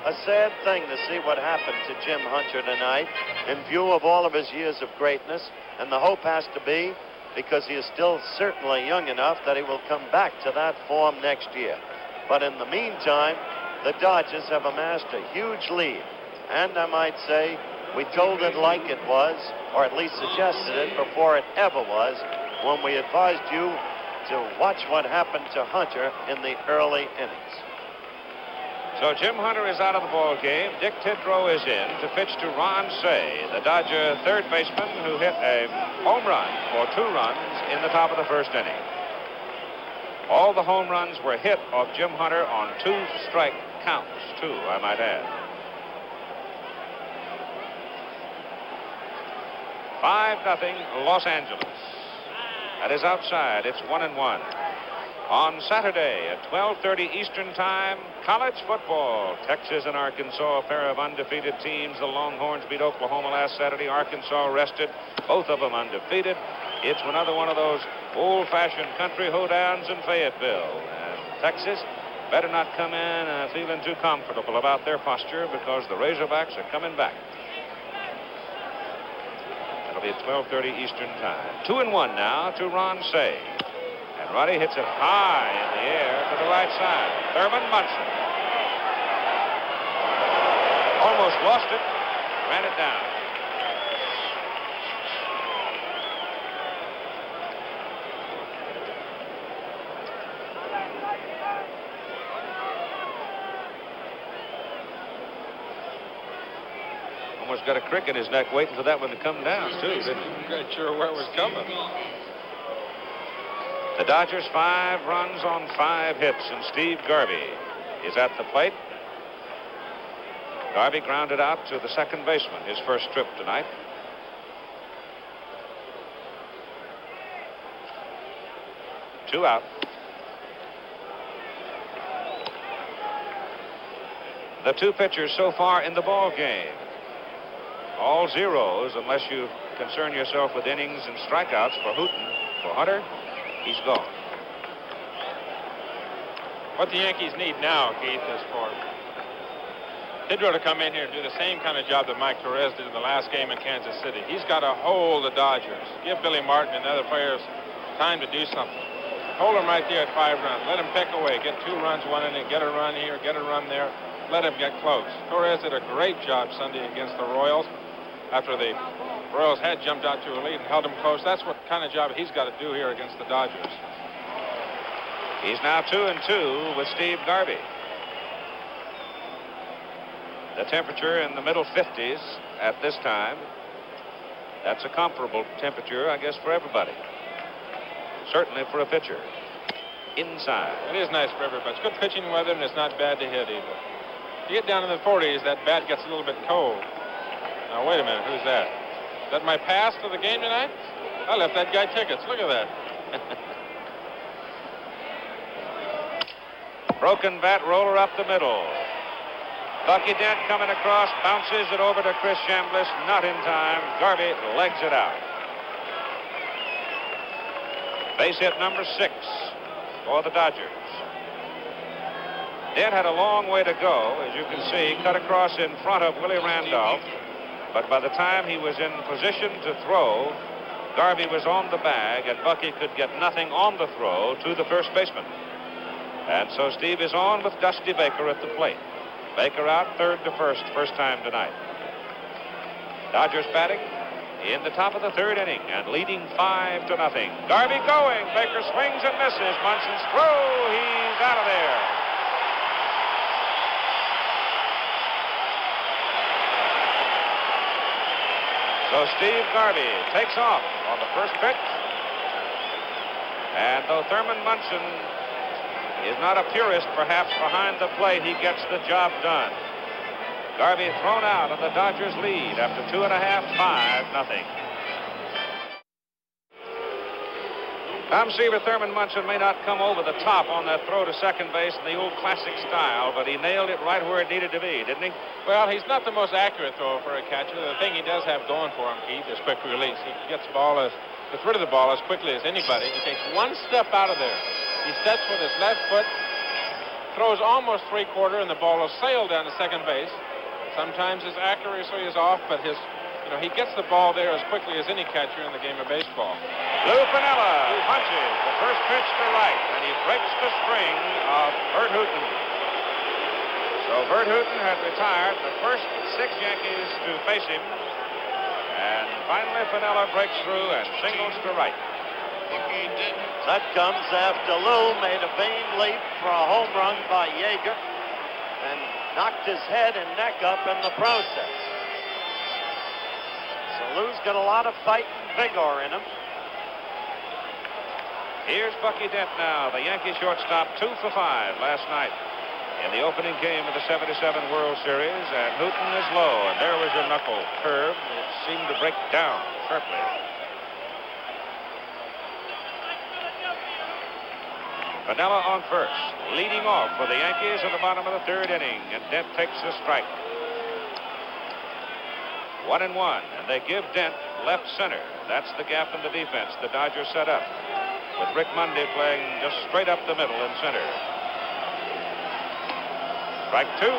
A sad thing to see what happened to Jim Hunter tonight in view of all of his years of greatness, and the hope has to be, because he is still certainly young enough, that he will come back to that form next year. But in the meantime, the Dodgers have amassed a huge lead, and I might say we told it like it was, or at least suggested it before it ever was, when we advised you to watch what happened to Hunter in the early innings. So Jim Hunter is out of the ball game. Dick Tidrow is in to pitch to Ron Cey, the Dodger third baseman who hit a home run for 2 runs in the top of the first inning. All the home runs were hit off Jim Hunter on 2-strike counts, too, I might add. 5-0 Los Angeles. That is outside. It's 1-1. On Saturday at 12:30 Eastern Time, college football. Texas and Arkansas, a pair of undefeated teams. The Longhorns beat Oklahoma last Saturday. Arkansas rested, both of them undefeated. It's another one of those old-fashioned country hoedowns in Fayetteville. And Texas better not come in feeling too comfortable about their posture, because the Razorbacks are coming back. It'll be at 12:30 Eastern Time. 2-1 now to Ron Cey. And Roddy hits it high in the air to the right side. Thurman Munson almost lost it, ran it down. Almost got a crick in his neck waiting for that one to come down, too, didn't he? I'm not sure where it was coming. The Dodgers 5 runs on 5 hits, and Steve Garvey is at the plate. Garvey grounded out to the second baseman, his first trip tonight. Two out. The 2 pitchers so far in the ball game. All zeros, unless you concern yourself with innings and strikeouts for Hooten. For Hunter, he's gone. What the Yankees need now, Keith, is for Tidrow to come in here and do the same kind of job that Mike Torres did in the last game in Kansas City. He's got to hold the Dodgers, give Billy Martin and other players time to do something. Hold him right there at 5 runs. Let him pick away. Get 2 runs, 1 inning. Get a run here, get a run there. Let him get close. Torres did a great job Sunday against the Royals after the Royals had jumped out to a lead and held him close. That's what kind of job he's got to do here against the Dodgers. He's now 2-2 with Steve Garvey. The temperature in the middle 50s at this time. That's a comparable temperature, I guess, for everybody. Certainly for a pitcher. Inside. It is nice for everybody. It's good pitching weather, and it's not bad to hit either. You get down in the 40s, that bat gets a little bit cold. Now, wait a minute. Who's that? Is that my pass to the game tonight? I left that guy tickets. Look at that. Broken bat roller up the middle. Bucky Dent coming across, bounces it over to Chris Chambliss. Not in time. Garvey legs it out. Base hit number 6 for the Dodgers. Dent had a long way to go, as you can see, cut across in front of Willie Randolph. But by the time he was in position to throw, Garvey was on the bag, and Bucky could get nothing on the throw to the first baseman. And so Steve is on with Dusty Baker at the plate. Baker out 3rd to 1st, first time tonight. Dodgers batting in the top of the 3rd inning and leading 5-0. Garvey going. Baker swings and misses. Munson's throw. He's out of there. So Steve Garvey takes off on the first pitch. And though Thurman Munson is not a purist, perhaps, behind the plate, he gets the job done. Garvey thrown out, and the Dodgers lead after 2.5, 5-0. Tom Seaver, Thurman Munson may not come over the top on that throw to second base in the old classic style, but he nailed it right where it needed to be, didn't he? Well, he's not the most accurate thrower for a catcher. The thing he does have going for him, Keith, is quick release. He gets rid of the ball as quickly as anybody. He takes one step out of there. He steps with his left foot, throws almost 3/4, and the ball will sail down to second base. Sometimes his accuracy is off, but he gets the ball there as quickly as any catcher in the game of baseball. Lou Piniella punches the first pitch to right, and he breaks the string of Bert Hooton. So Bert Hooton had retired the first 6 Yankees to face him, and finally Piniella breaks through and singles to right. That comes after Lou made a vain leap for a home run by Yeager and knocked his head and neck up in the process. So Lou's got a lot of fight and vigor in him. Here's Bucky Dent now, the Yankee shortstop, 2 for 5 last night in the opening game of the '77 World Series, and Hooton is low, and there was your knuckle curve. It seemed to break down sharply. Piniella on first, leading off for the Yankees in the bottom of the 3rd inning, and Dent takes a strike. 1-1, and they give Dent left center. That's the gap in the defense the Dodgers set up, with Rick Monday playing just straight up the middle in center. Strike 2.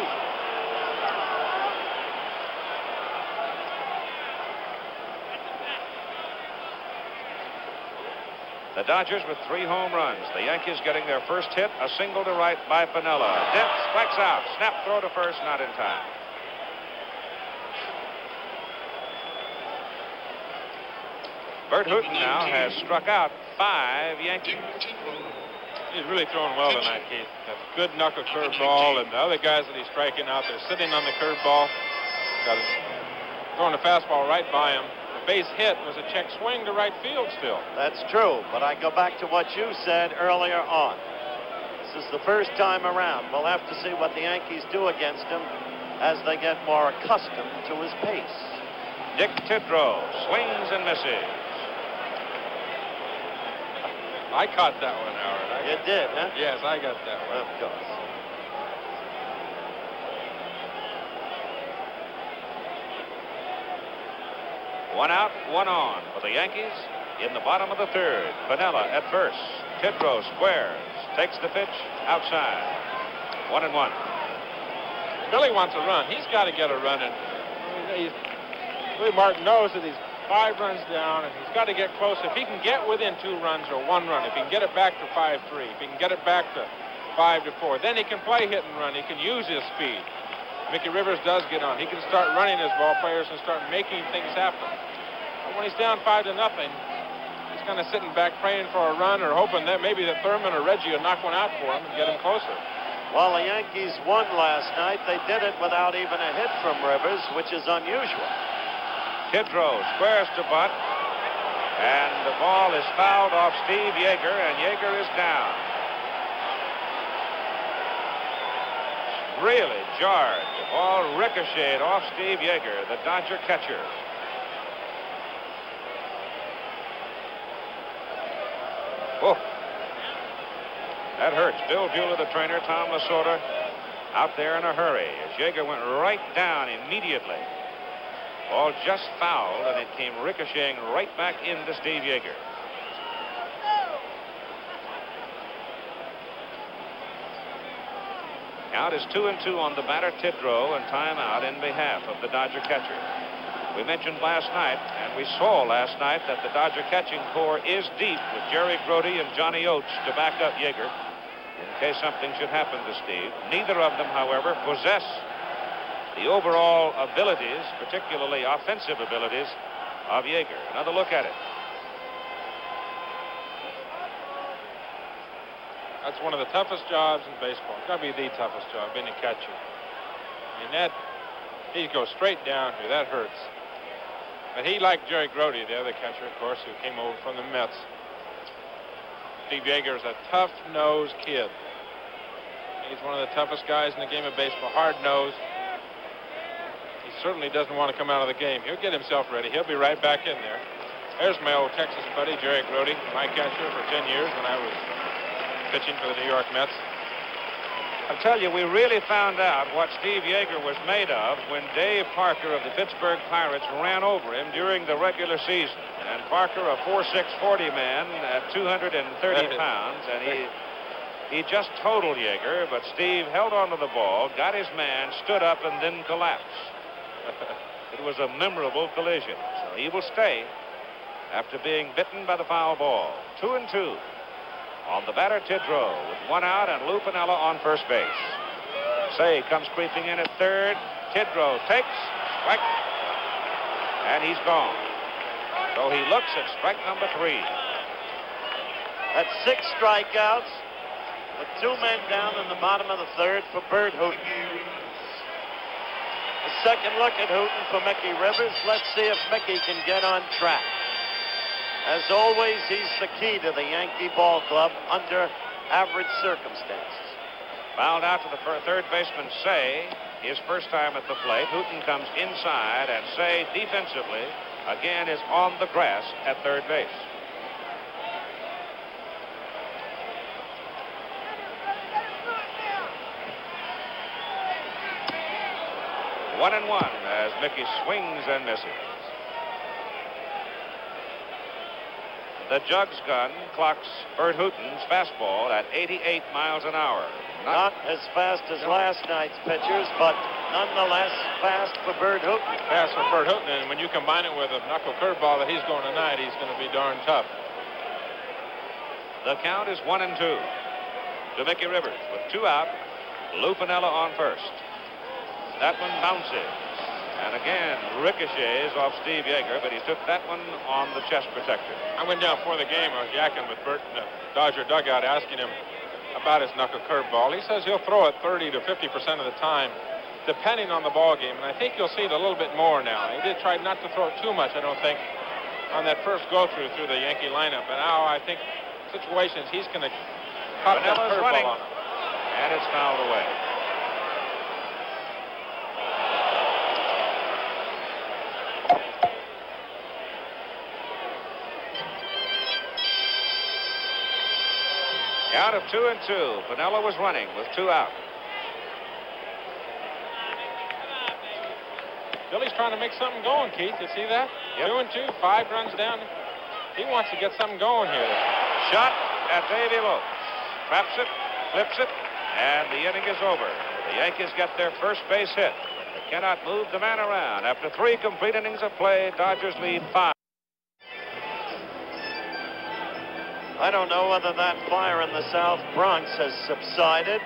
The Dodgers with 3 home runs. The Yankees getting their first hit, a single to right by Piniella. Dent strikes out. Snap throw to first, not in time. Bert Hooton now has struck out 5 Yankees. He's really throwing well tonight, Keith. Got a good knuckle curveball, and the other guys that he's striking out, they're sitting on the curveball. Throwing a fastball right by him. Base hit was a check swing to right field still. That's true, but I go back to what you said earlier on. This is the first time around. We'll have to see what the Yankees do against him as they get more accustomed to his pace. Dick Tidrow swings and misses. I caught that one, Howard. You did, huh? Yes, I got that one. Of course. One out, one on for the Yankees in the bottom of the 3rd. Piniella at first. Tidrow squares, takes the pitch outside. 1-1. Billy wants a run. He's got to get a run in. Louis Martin knows that he's 5 runs down, and he's got to get close. If he can get within 2 runs or 1 run, if he can get it back to 5-3, if he can get it back to 5-4, then he can play hit and run. He can use his speed. Mickey Rivers does get on. He can start running his ball players and start making things happen. But when he's down 5-0, he's kind of sitting back praying for a run or hoping that maybe that Thurman or Reggie will knock one out for him and get him closer. While the Yankees won last night, they did it without even a hit from Rivers, which is unusual. Kidrow squares to butt, and the ball is fouled off Steve Yeager, and Yeager is down. Really jarred. The ball ricocheted off Steve Yeager, the Dodger catcher. Oh, that hurts. Bill Beulah, the trainer, Tom Lasorda, out there in a hurry as Yeager went right down immediately. Ball just fouled, and it came ricocheting right back into Steve Yeager. Count is 2-2 on the batter Tidrow, and timeout in behalf of the Dodger catcher. We mentioned last night, and we saw last night, that the Dodger catching corps is deep with Jerry Grote and Johnny Oates to back up Yeager in case something should happen to Steve. Neither of them, however, possess the overall abilities, particularly offensive abilities, of Yeager. Another look at it. That's one of the toughest jobs in baseball. It's got to be the toughest job, being a catcher. I mean, he goes straight down here. That hurts. But he, like Jerry Grote, the other catcher, of course, who came over from the Mets. Steve Yeager is a tough-nosed kid. He's one of the toughest guys in the game of baseball. Hard-nosed. He certainly doesn't want to come out of the game. He'll get himself ready. He'll be right back in there. There's my old Texas buddy, Jerry Grote, my catcher for 10 years when I was pitching for the New York Mets. I'll tell you, we really found out what Steve Yeager was made of when Dave Parker of the Pittsburgh Pirates ran over him during the regular season. And Parker, a 4'6", 40 man at 230 pounds, and he just totaled Yeager, but Steve held onto the ball, got his man, stood up, and then collapsed. It was a memorable collision, so he will stay after being bitten by the foul ball. 2-2. On the batter, Tidrow, with 1 out and Lou Piniella on first base. Say comes creeping in at third. Tidrow takes strike, and he's gone. So he looks at strike number 3. That's 6 strikeouts with 2 men down in the bottom of the third for Bert Hooton. A second look at Hooton for Mickey Rivers. Let's see if Mickey can get on track. As always, he's the key to the Yankee ball club under average circumstances. Fouled out to the third baseman, Say, his first time at the plate. Hooton comes inside, and Say defensively again is on the grass at third base. One and one as Mickey swings and misses. The Jugs gun clocks Bert Hooton's fastball at 88 miles an hour. Not as fast as last night's pitchers, but nonetheless fast for Bert Hooton. Fast for Bert Hooton, and when you combine it with a knuckle curveball that he's going tonight, he's going to be darn tough. The count is 1-2 to Mickey Rivers with 2 out. Lou Piniella on first. That one bounces. And again, ricochets off Steve Yeager, but he took that one on the chest protector. I went down before the game. I was yakking with Bert in the Dodger dugout, asking him about his knuckle curveball. He says he'll throw it 30 to 50% of the time, depending on the ball game. And I think you'll see it a little bit more now. He did try not to throw it too much, I don't think, on that first go-through through the Yankee lineup. But now I think situations he's going to cut that curveball on him. And it's fouled away. Count of 2-2. Piniella was running with 2 out. Billy's trying to make something going, Keith. You see that? Yep. 2-2, 5 runs down. He wants to get something going here. Shot at Davy Lopes. Traps it, flips it, and the inning is over. The Yankees get their first base hit. They cannot move the man around. After 3 complete innings of play, Dodgers lead 5. I don't know whether that fire in the South Bronx has subsided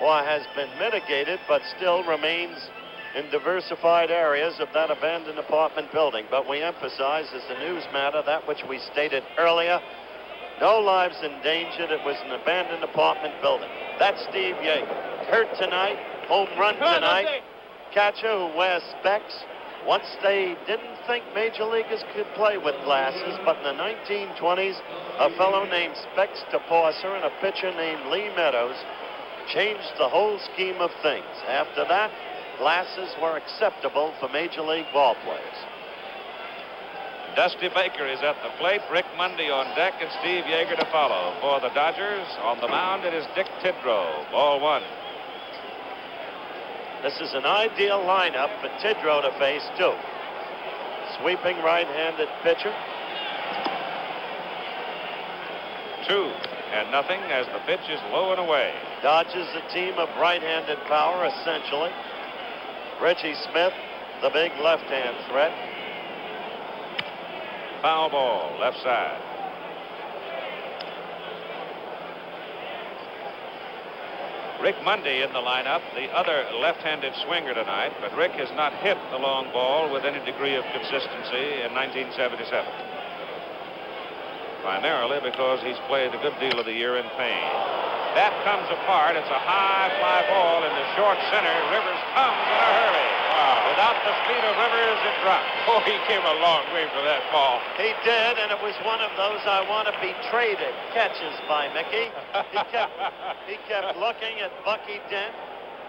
or has been mitigated, but still remains in diversified areas of that abandoned apartment building. But we emphasize as a news matter that which we stated earlier. No lives endangered. It was an abandoned apartment building. That's Steve Yeager. Hurt tonight, home run tonight. Catcher who wears specs. Once they didn't think major leaguers could play with glasses, but in the 1920s, a fellow named Specs DePorcer and a pitcher named Lee Meadows changed the whole scheme of things. After that, glasses were acceptable for major league ball players. Dusty Baker is at the plate, Rick Mundy on deck, and Steve Yeager to follow. For the Dodgers, on the mound, it is Dick Tidrow. Ball one. This is an ideal lineup for Tidrow to face, too. Sweeping right-handed pitcher. 2-0 as the pitch is low and away. Dodgers a team of right-handed power, essentially. Richie Smith, the big left-hand threat. Foul ball, left side. Rick Mundy in the lineup, the other left-handed swinger tonight, but Rick has not hit the long ball with any degree of consistency in 1977. Primarily because he's played a good deal of the year in pain. That comes apart. It's a high fly ball in the short center. Rivers comes in a hurry. Wow. Without the speed of Rivers, it dropped. Oh, he came a long way for that ball. He did, and it was one of those I want to be traded catches by Mickey. He kept looking at Bucky Dent.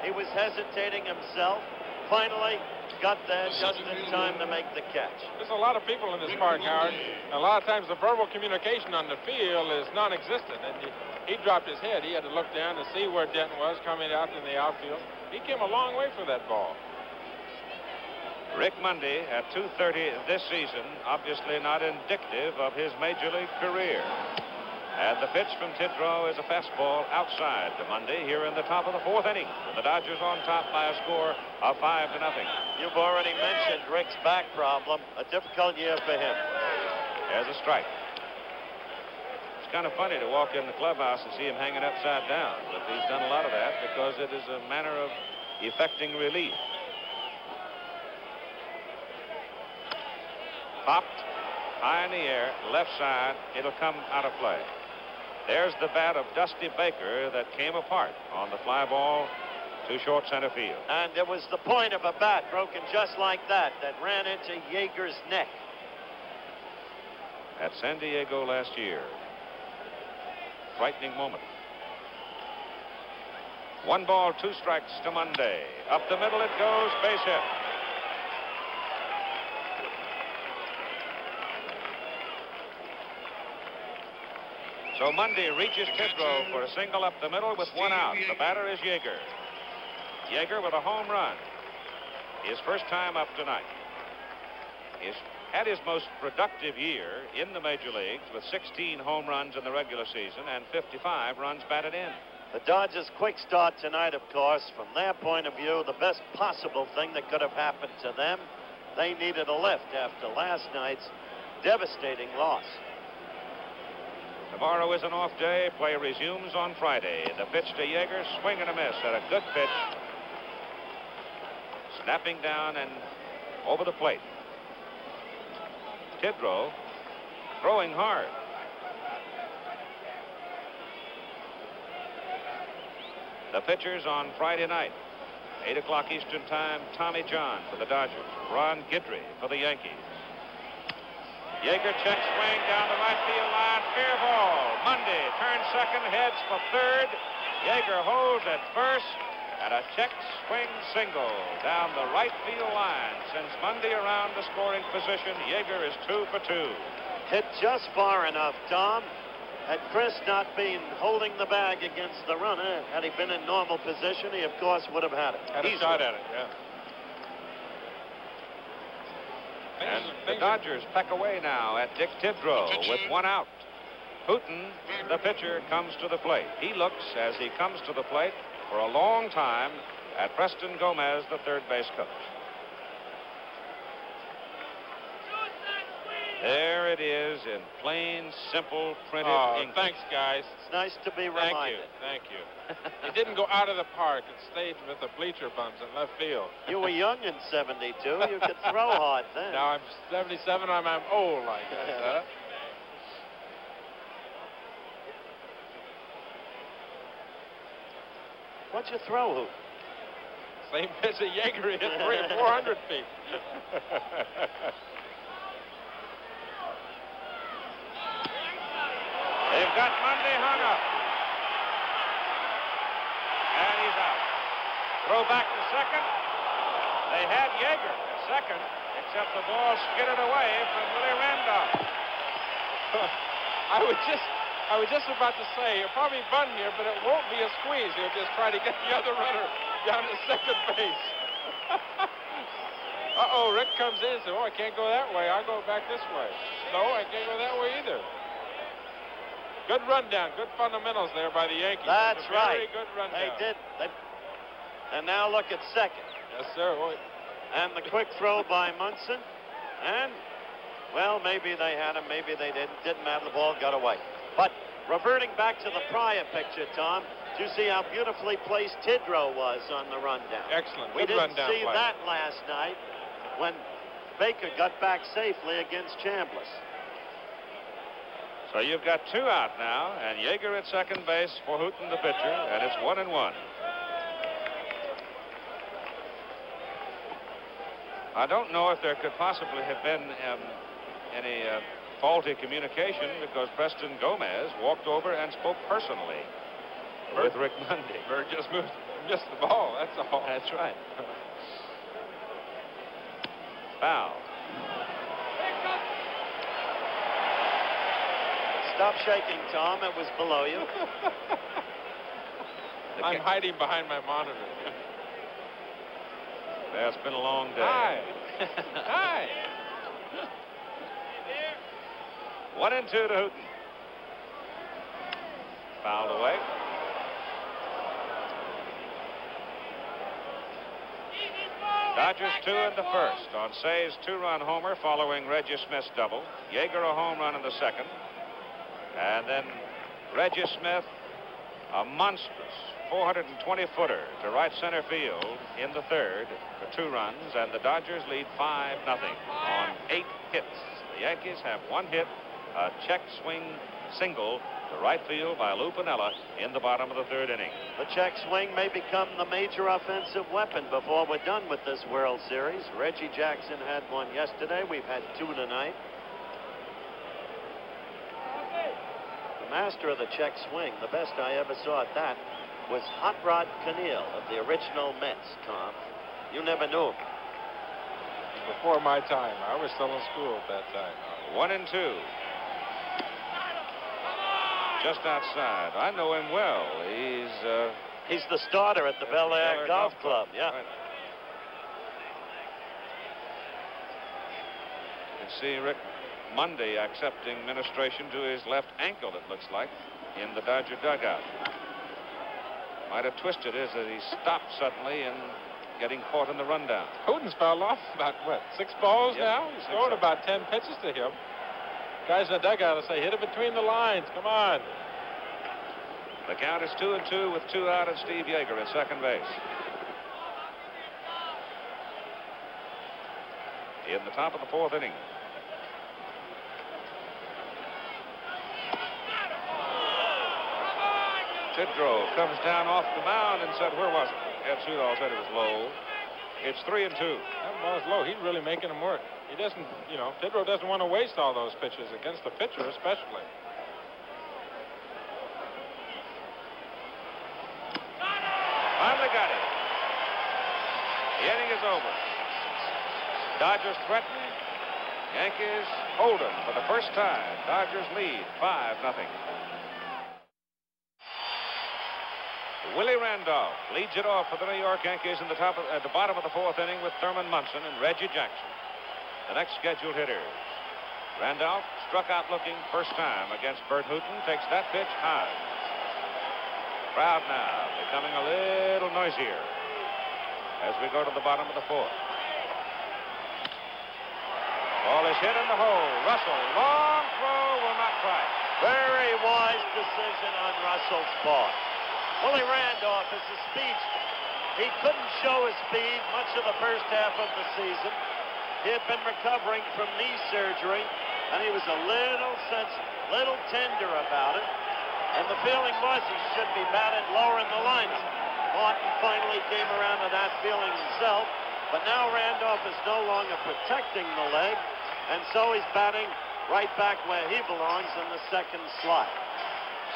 He was hesitating himself. Finally got there just in time to make the catch. There's a lot of people in this park, Howard. A lot of times the verbal communication on the field is non-existent, and he dropped his head. He had to look down to see where Denton was coming out in the outfield. He came a long way for that ball. Rick Mundy at .230 this season, obviously not indicative of his major league career. And the pitch from Tidrow is a fastball outside to Mundy here in the top of the fourth inning. The Dodgers on top by a score of 5-0. You've already mentioned Rick's back problem. A difficult year for him. There's a strike. It's kind of funny to walk in the clubhouse and see him hanging upside down, but he's done a lot of that because it is a manner of effecting relief. Popped high in the air, left side. It'll come out of play. There's the bat of Dusty Baker that came apart on the fly ball to short center field. And it was the point of a bat broken just like that ran into Yeager's neck. At San Diego last year. Frightening moment. 1 ball, 2 strikes to Mundy. Up the middle it goes, base hit. So Mundy reaches Tidrow for a single up the middle with 1 out. The batter is Yeager. Yeager with a home run. His first time up tonight. He's had his most productive year in the major leagues with 16 home runs in the regular season and 55 runs batted in. The Dodgers' quick start tonight, of course, from their point of view, the best possible thing that could have happened to them. They needed a lift after last night's devastating loss. Tomorrow is an off day. Play resumes on Friday. The pitch to Yeager, swing and a miss at a good pitch. Snapping down and over the plate. Tidrow throwing hard. The pitchers on Friday night. 8 o'clock Eastern time, Tommy John for the Dodgers. Ron Guidry for the Yankees. Yeager check swing down the right field line. Fair ball. Mundy turns second, heads for third. Yeager holds at first. And a check swing single down the right field line. Sends Mundy around the scoring position. Yeager is 2 for 2. Hit just far enough, Tom. Had Chris not been holding the bag against the runner, had he been in normal position, he, of course, would have had it. Had a shot at it, yeah. And the Dodgers peck away now at Dick Tidrow with 1 out. Hooten, the pitcher, comes to the plate. He looks, as he comes to the plate, for a long time at Preston Gomez, the third base coach. There it is in plain, simple, printed English. Thanks, guys. It's nice to be reminded. Thank you. It didn't go out of the park. It stayed with the bleacher bums in left field. You were young in '72. You could throw hard then. Now I'm 77. I'm old like that. What'd you throw, Hoop? Same pitch that Yeager hit 300 or 400 feet. They've got Monday hung up. And he's out. Throw back to second. They had Yeager at second, except the ball skidded away from Willie Randolph. I was just about to say, he'll probably bunt here, but it won't be a squeeze. He'll just try to get the other runner down to second base. Uh-oh, Rick comes in and says, oh, I can't go that way. I'll go back this way. No, I can't go that way either. Good rundown, good fundamentals there by the Yankees. That's right. Very good rundown. They did. And now look at second. Yes, sir. Boy. And the quick throw by Munson. And, well, maybe they had him, maybe they didn't. Didn't matter. The ball got away. But reverting back to the prior picture, Tom, did you see how beautifully placed Tidrow was on the rundown? Excellent. We Good didn't rundown see play. that last night when Baker got back safely against Chambliss. So you've got 2 out now, and Yeager at second base for Hooton, the pitcher, and it's 1-1. I don't know if there could possibly have been any faulty communication, because Preston Gomez walked over and spoke personally with Rick Monday. Bird just missed the ball, that's all. That's right. Foul. Stop shaking, Tom. It was below you. I'm hiding behind my monitor. Yeah, it's been a long day. Hi. Hi. 1-2 to Hooton. Fouled away. Dodgers 2 in the first on Say's 2-run homer following Reggie Smith's double. Yeager a home run in the second. And then Reggie Smith, a monstrous 420-footer to right center field in the third for 2 runs, and the Dodgers lead 5-0 on 8 hits. The Yankees have 1 hit, a check swing single to right field by Lou Piniella in the bottom of the 3rd inning. The check swing may become the major offensive weapon before we're done with this World Series. Reggie Jackson had 1 yesterday. We've had 2 tonight. The master of the check swing, the best I ever saw at that, was Hot Rod Connell of the original Mets, Tom. You never knew him. Before my time. I was still in school at that time. 1-2. Just outside. I know him well. He's the starter at the Bel Air Golf Club. Yeah. Right. You can see Rick Monday accepting ministration to his left ankle, it looks like, in the Dodger dugout. Might have twisted as he stopped suddenly and getting caught in the rundown. Hooton's fouled off about, what, 6 balls now? He's throwing about 10 pitches to him. Guys in the dugout will say, hit it between the lines. Come on. The count is 2-2 with 2 out and Steve Yeager at second base. In the top of the 4th inning. Tidrow comes down off the mound and said, where was it? Ed Sudol said it was low. It's 3-2. That ball's low. He's really making him work. He doesn't, you know, Tidrow doesn't want to waste all those pitches against the pitcher especially. Finally got it. The inning is over. Dodgers threaten. Yankees hold them for the first time. Dodgers lead 5-0. Willie Randolph leads it off for the New York Yankees at the bottom of the 4th inning with Thurman Munson and Reggie Jackson, the next scheduled hitters. Randolph struck out looking first time against Bert Hooton, takes that pitch high. Crowd now becoming a little noisier as we go to the bottom of the 4th. Ball is hit in the hole. Russell, long throw, will not strike. Very wise decision on Russell's part. Willie Randolph is a speedster. He couldn't show his speed much of the first half of the season. He had been recovering from knee surgery, and he was a little tender about it. And the feeling was he should be batted lower in the lineup. Martin finally came around to that feeling himself, but now Randolph is no longer protecting the leg, and so he's batting right back where he belongs in the second slot.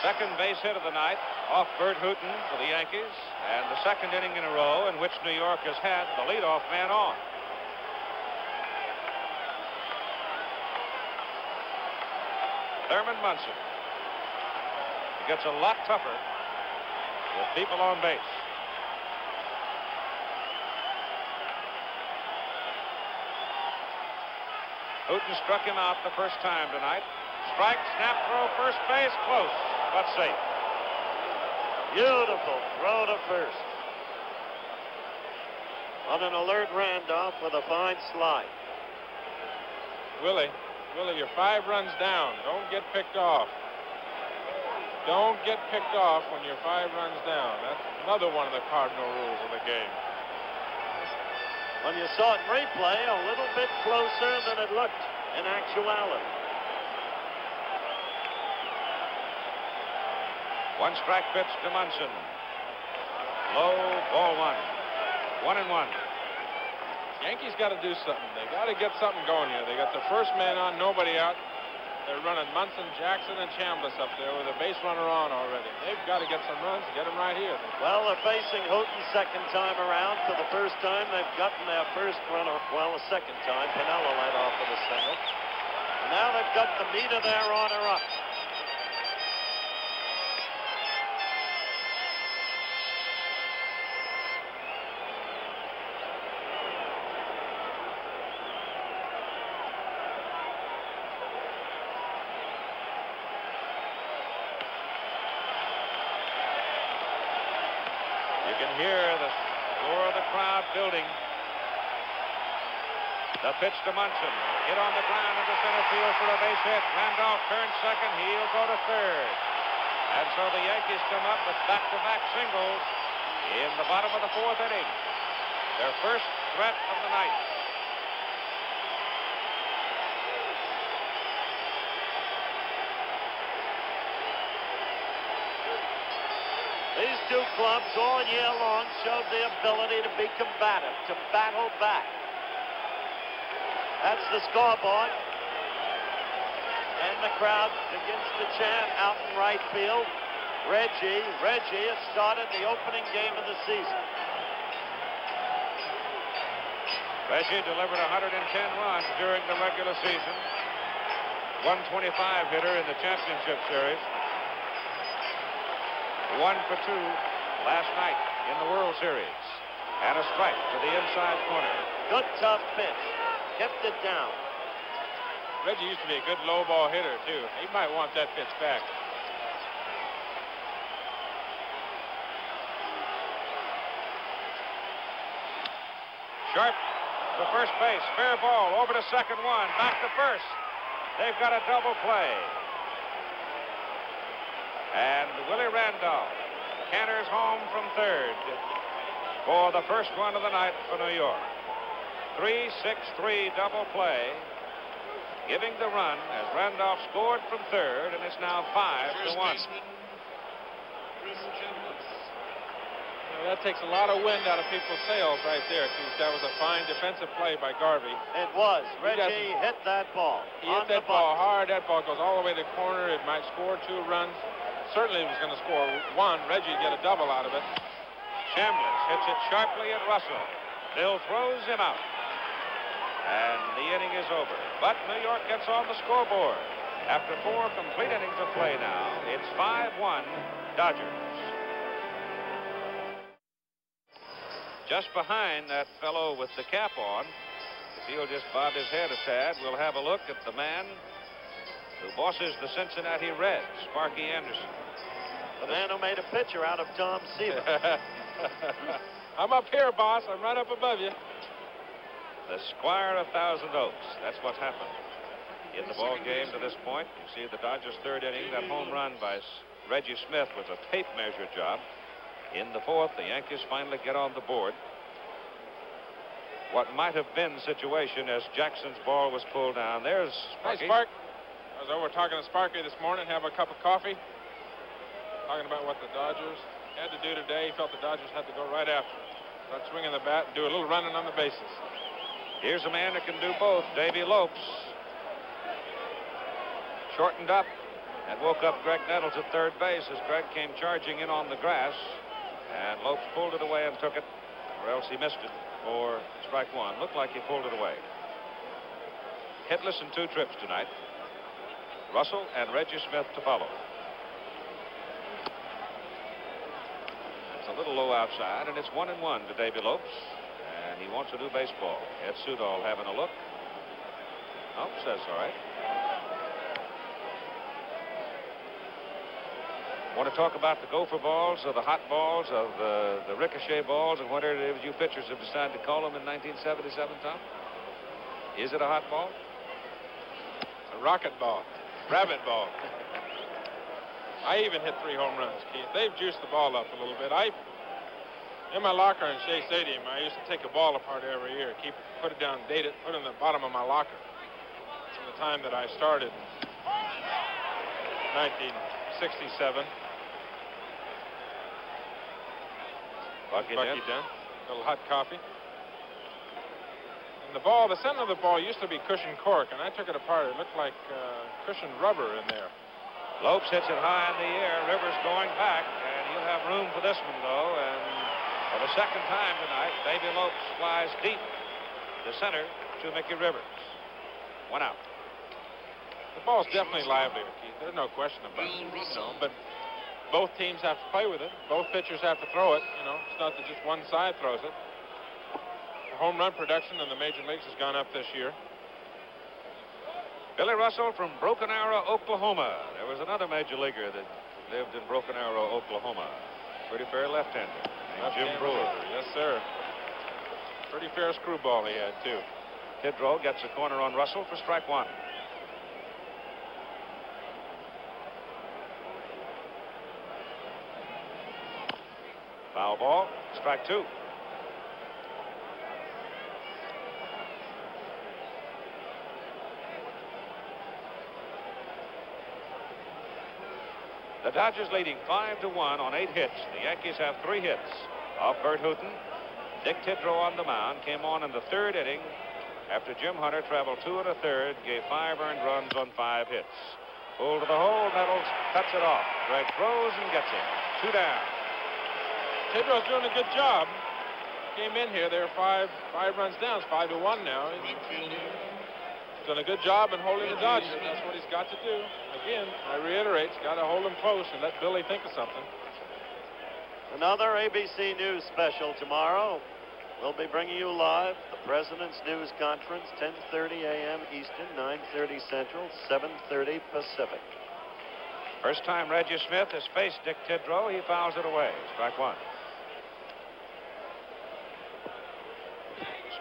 Second base hit of the night off Bert Hooton for the Yankees, and the second inning in a row in which New York has had the leadoff man on. Thurman Munson. It gets a lot tougher with people on base. Hooton struck him out the first time tonight. Strike, snap throw, first base, close, but safe. Beautiful throw to first. On an alert Randolph with a fine slide. Willie, you're 5 runs down. Don't get picked off. Don't get picked off when you're 5 runs down. That's another one of the cardinal rules of the game. When you saw it in replay, a little bit closer than it looked in actuality. One strike pitch to Munson. Low, ball 1. 1-1. Yankees got to do something. They got to get something going here. They got the first man on, nobody out. They're running Munson, Jackson, and Chambliss up there with a base runner on already. They've got to get some runs, get them right here. Well, they're facing Houghton second time around. For the first time, they've gotten their first runner. Well, the second time, Piniella led off with a single. And now they've got the meat of their runner up. Building. The pitch to Munson. Hit on the ground into center field for a base hit. Randolph turns second. He'll go to third. And so the Yankees come up with back-to-back singles in the bottom of the 4th inning. Their first threat of the night. These two clubs all year long showed the ability to be combative, to battle back. That's the scoreboard. And the crowd begins to chant out in right field. Reggie has started the opening game of the season. Reggie delivered 110 runs during the regular season. 125 hitter in the championship series. 1 for 2 last night in the World Series. And a strike to the inside corner. Good tough pitch. Kept it down. Reggie used to be a good low ball hitter, too. He might want that pitch back. Sharp to first base. Fair ball. Over to second one. Back to first. They've got a double play. And Willie Randolph canters home from third for the first one of the night for New York. 3-6-3 double play, giving the run as Randolph scored from third, and it's now 5-1. That takes a lot of wind out of people's sails right there, Keith. That was a fine defensive play by Garvey. It was. Reggie hit that ball. He hit that ball hard. That ball goes all the way to the corner. It might score 2 runs. Certainly he was going to score 1. Reggie get a double out of it. Chambliss hits it sharply at Russell. Bill throws him out. And the inning is over. But New York gets on the scoreboard. After 4 complete innings of play now, it's 5-1 Dodgers. Just behind that fellow with the cap on, if he'll just bob his head a tad, we'll have a look at the man who bosses the Cincinnati Reds, Sparky Anderson. The man who made a pitcher out of Tom Seaver. I'm up here, boss. I'm right up above you. The Squire of Thousand Oaks. That's what's happened in the ball game to this point. You see the Dodgers' third inning. That home run by Reggie Smith was a tape measure job. In the fourth, the Yankees finally get on the board. What might have been the situation as Jackson's ball was pulled down. There's Sparky. Hey, Spark. I was over talking to Sparky this morning, having a cup of coffee, talking about what the Dodgers had to do today. He felt the Dodgers had to go right after it. Start swinging the bat and do a little running on the bases. Here's a man that can do both, Davy Lopes. Shortened up and woke up Greg Nettles at third base as Greg came charging in on the grass. And Lopes pulled it away and took it, or else he missed it for strike one. Looked like he pulled it away. Hitless in 2 trips tonight. Russell and Reggie Smith to follow. It's a little low outside, and it's 1-1 to Davy Lopes. And he wants to do baseball. Ed Sudol having a look. Oh, says all right. Want to talk about the gopher balls or the hot balls of the ricochet balls and whatever it is you pitchers have decided to call them in 1977, Tom? Is it a hot ball? A rocket ball. Rabbit ball. I even hit 3 home runs, Keith. They've juiced the ball up a little bit. In my locker in Shea Stadium, I used to take a ball apart every year, put it down, date it, put it in the bottom of my locker. From the time that I started, 1967. Bucky Dent. A little hot coffee. And the center of the ball used to be cushioned cork, and I took it apart. It looked like cushioned rubber in there. Lopes hits it high in the air. Rivers going back, and he'll have room for this one, though. And for the second time tonight, Davy Lopes flies deep to center to Mickey Rivers. 1 out. The ball's definitely livelier, Keith. There's no question about it. But both teams have to play with it. Both pitchers have to throw it. It's not that just one side throws it. The home run production in the major leagues has gone up this year. Billy Russell from Broken Arrow, Oklahoma. There was another major leaguer that lived in Broken Arrow, Oklahoma. Pretty fair left-hander named Jim Brewer. Yes, sir. Pretty fair screwball he had, too. Kidrow gets a corner on Russell for strike 1. Foul ball, strike 2. The Dodgers leading 5-1 on 8 hits. The Yankees have 3 hits off Bert Hooton. Dick Tidrow on the mound came on in the 3rd inning after Jim Hunter traveled 2 1/3, gave 5 earned runs on 5 hits. Pulled to the hole, Nettles cuts it off. Greg throws and gets him. 2 down. Tidrow's doing a good job. Came in here, they're 5 runs down. It's 5-1 now. He's done a good job in holding the Dodgers. That's what he's got to do. Again, I reiterate, he's got to hold them close and let Billy think of something. Another ABC News special tomorrow. We'll be bringing you live the President's News Conference, 10:30 a.m. Eastern, 9:30 Central, 7:30 Pacific. First time Reggie Smith has faced Dick Tidrow. He fouls it away. Strike 1.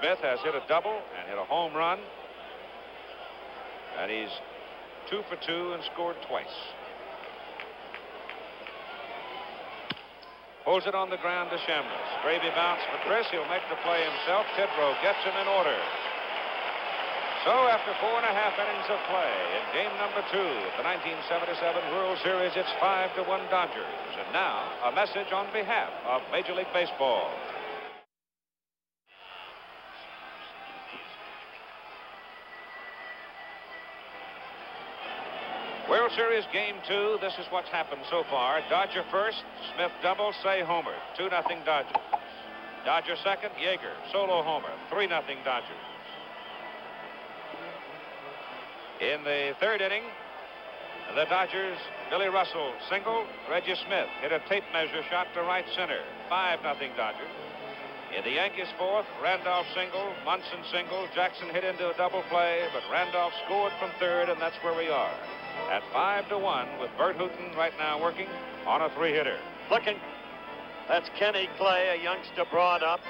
Smith has hit a double and hit a home run. And he's 2 for 2 and scored twice. Pulls it on the ground to Chambliss. Gravy bounce for Chris. He'll make the play himself. Tidrow gets him in order. So after 4.5 innings of play in game number 2 of the 1977 World Series, it's 5-1 Dodgers. And now a message on behalf of Major League Baseball. World Series Game 2, this is what's happened so far. Dodger first, Smith double, Say homer. 2-0 Dodgers. Dodger second, Yeager, solo homer. 3-0 Dodgers. In the 3rd inning, the Dodgers, Billy Russell single, Reggie Smith hit a tape measure shot to right center. 5-0 Dodgers. In the Yankees 4th, Randolph single, Munson single, Jackson hit into a double play, but Randolph scored from 3rd, and that's where we are. At 5-1 with Bert Hooton right now working on a 3-hitter. Looking, that's Kenny Clay, a youngster brought up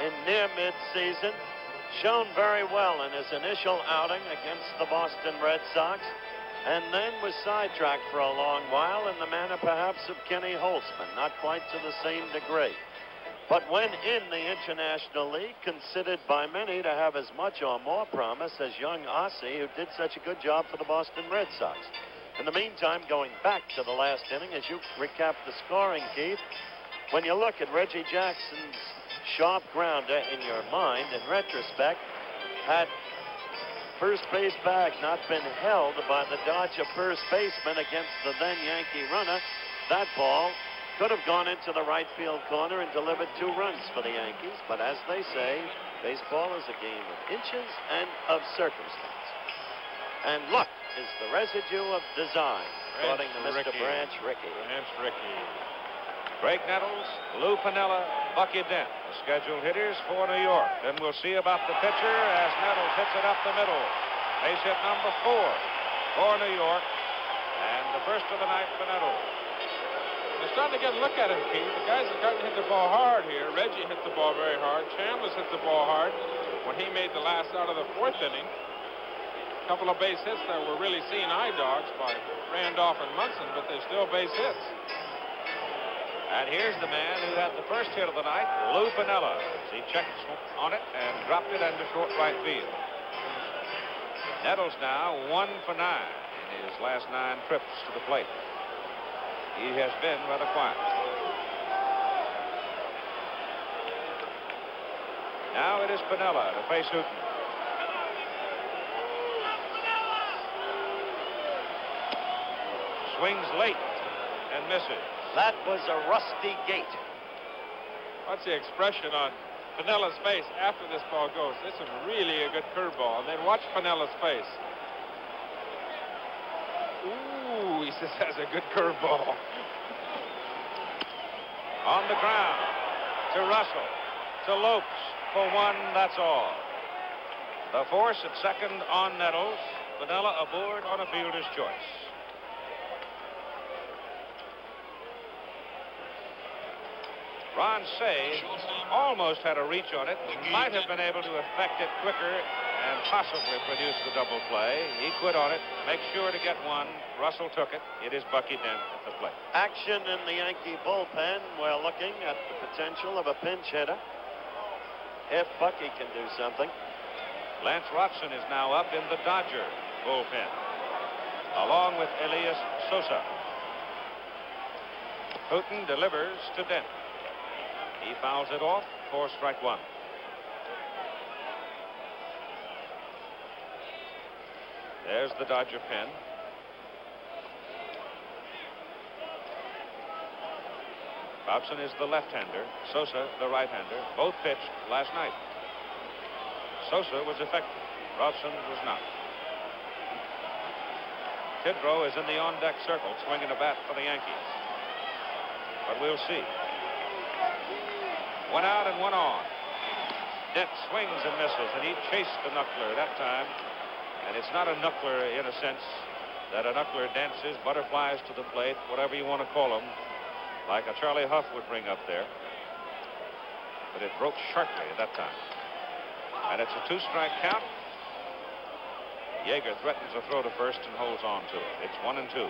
in near mid-season. shown very well in his initial outing against the Boston Red Sox, and then was sidetracked for a long while in the manner perhaps of Kenny Holtzman, not quite to the same degree. But when in the International League, considered by many to have as much or more promise as young Ossie, who did such a good job for the Boston Red Sox. In the meantime, going back to the last inning, as you recap the scoring, Keith, when you look at Reggie Jackson's sharp grounder in your mind, in retrospect, had first base bag not been held by the Dodger first baseman against the then Yankee runner, that ball could have gone into the right field corner and delivered 2 runs for the Yankees. But as they say, baseball is a game of inches and of circumstance. And luck is the residue of design, according to Mr. Branch Rickey. Branch Rickey. Greg Nettles, Lou Piniella, Bucky Dent, the scheduled hitters for New York. Then we'll see about the pitcher as Nettles hits it up the middle. Base hit number 4 for New York. And the first of the night for Nettles. They're starting to get a look at him, Keith. The guys are starting to hit the ball hard here. Reggie hit the ball very hard. Chambliss hit the ball hard when he made the last out of the 4th inning. A couple of base hits that were really seeing eye dogs by Randolph and Munson, but they're still base hits. And here's the man who had the first hit of the night, Lou Piniella. He checked on it and dropped it into short right field. Nettles now 1 for 9 in his last 9 trips to the plate. He has been rather quiet. Now it is Piniella to face Hooten. Swings late and misses. That was a rusty gate. What's the expression on Pinella's face after this ball goes? This is really a good curveball. And then watch Pinella's face. Ooh, he says that's a good curveball. On the ground to Russell, to Lopes for 1, that's all. The force at second on Nettles. Piniella aboard on a fielder's choice. Ron Say almost had a reach on it, might have been able to effect it quicker and possibly produce the double play. He quit on it, make sure to get 1. Russell took it. It is Bucky Dent at the plate. Action in the Yankee bullpen. We're looking at the potential of a pinch hitter if Bucky can do something. Lance Rotson is now up in the Dodger bullpen, along with Elias Sosa. Hooten delivers to Dent. He fouls it off for strike 1. There's the Dodger pen. Robson is the left-hander. Sosa, the right-hander. Both pitched last night. Sosa was effective. Robson was not. Tidrow is in the on-deck circle, swinging a bat for the Yankees. But we'll see. 1 out and 1 on. Dent swings and misses, and he chased the knuckler that time. And it's not a knuckler in a sense that a knuckler dances, butterflies to the plate, whatever you want to call them, like a Charlie Huff would bring up there. But it broke sharply at that time. And it's a 2-strike count. Yeager threatens a throw to first and holds on to it. It's 1 and 2.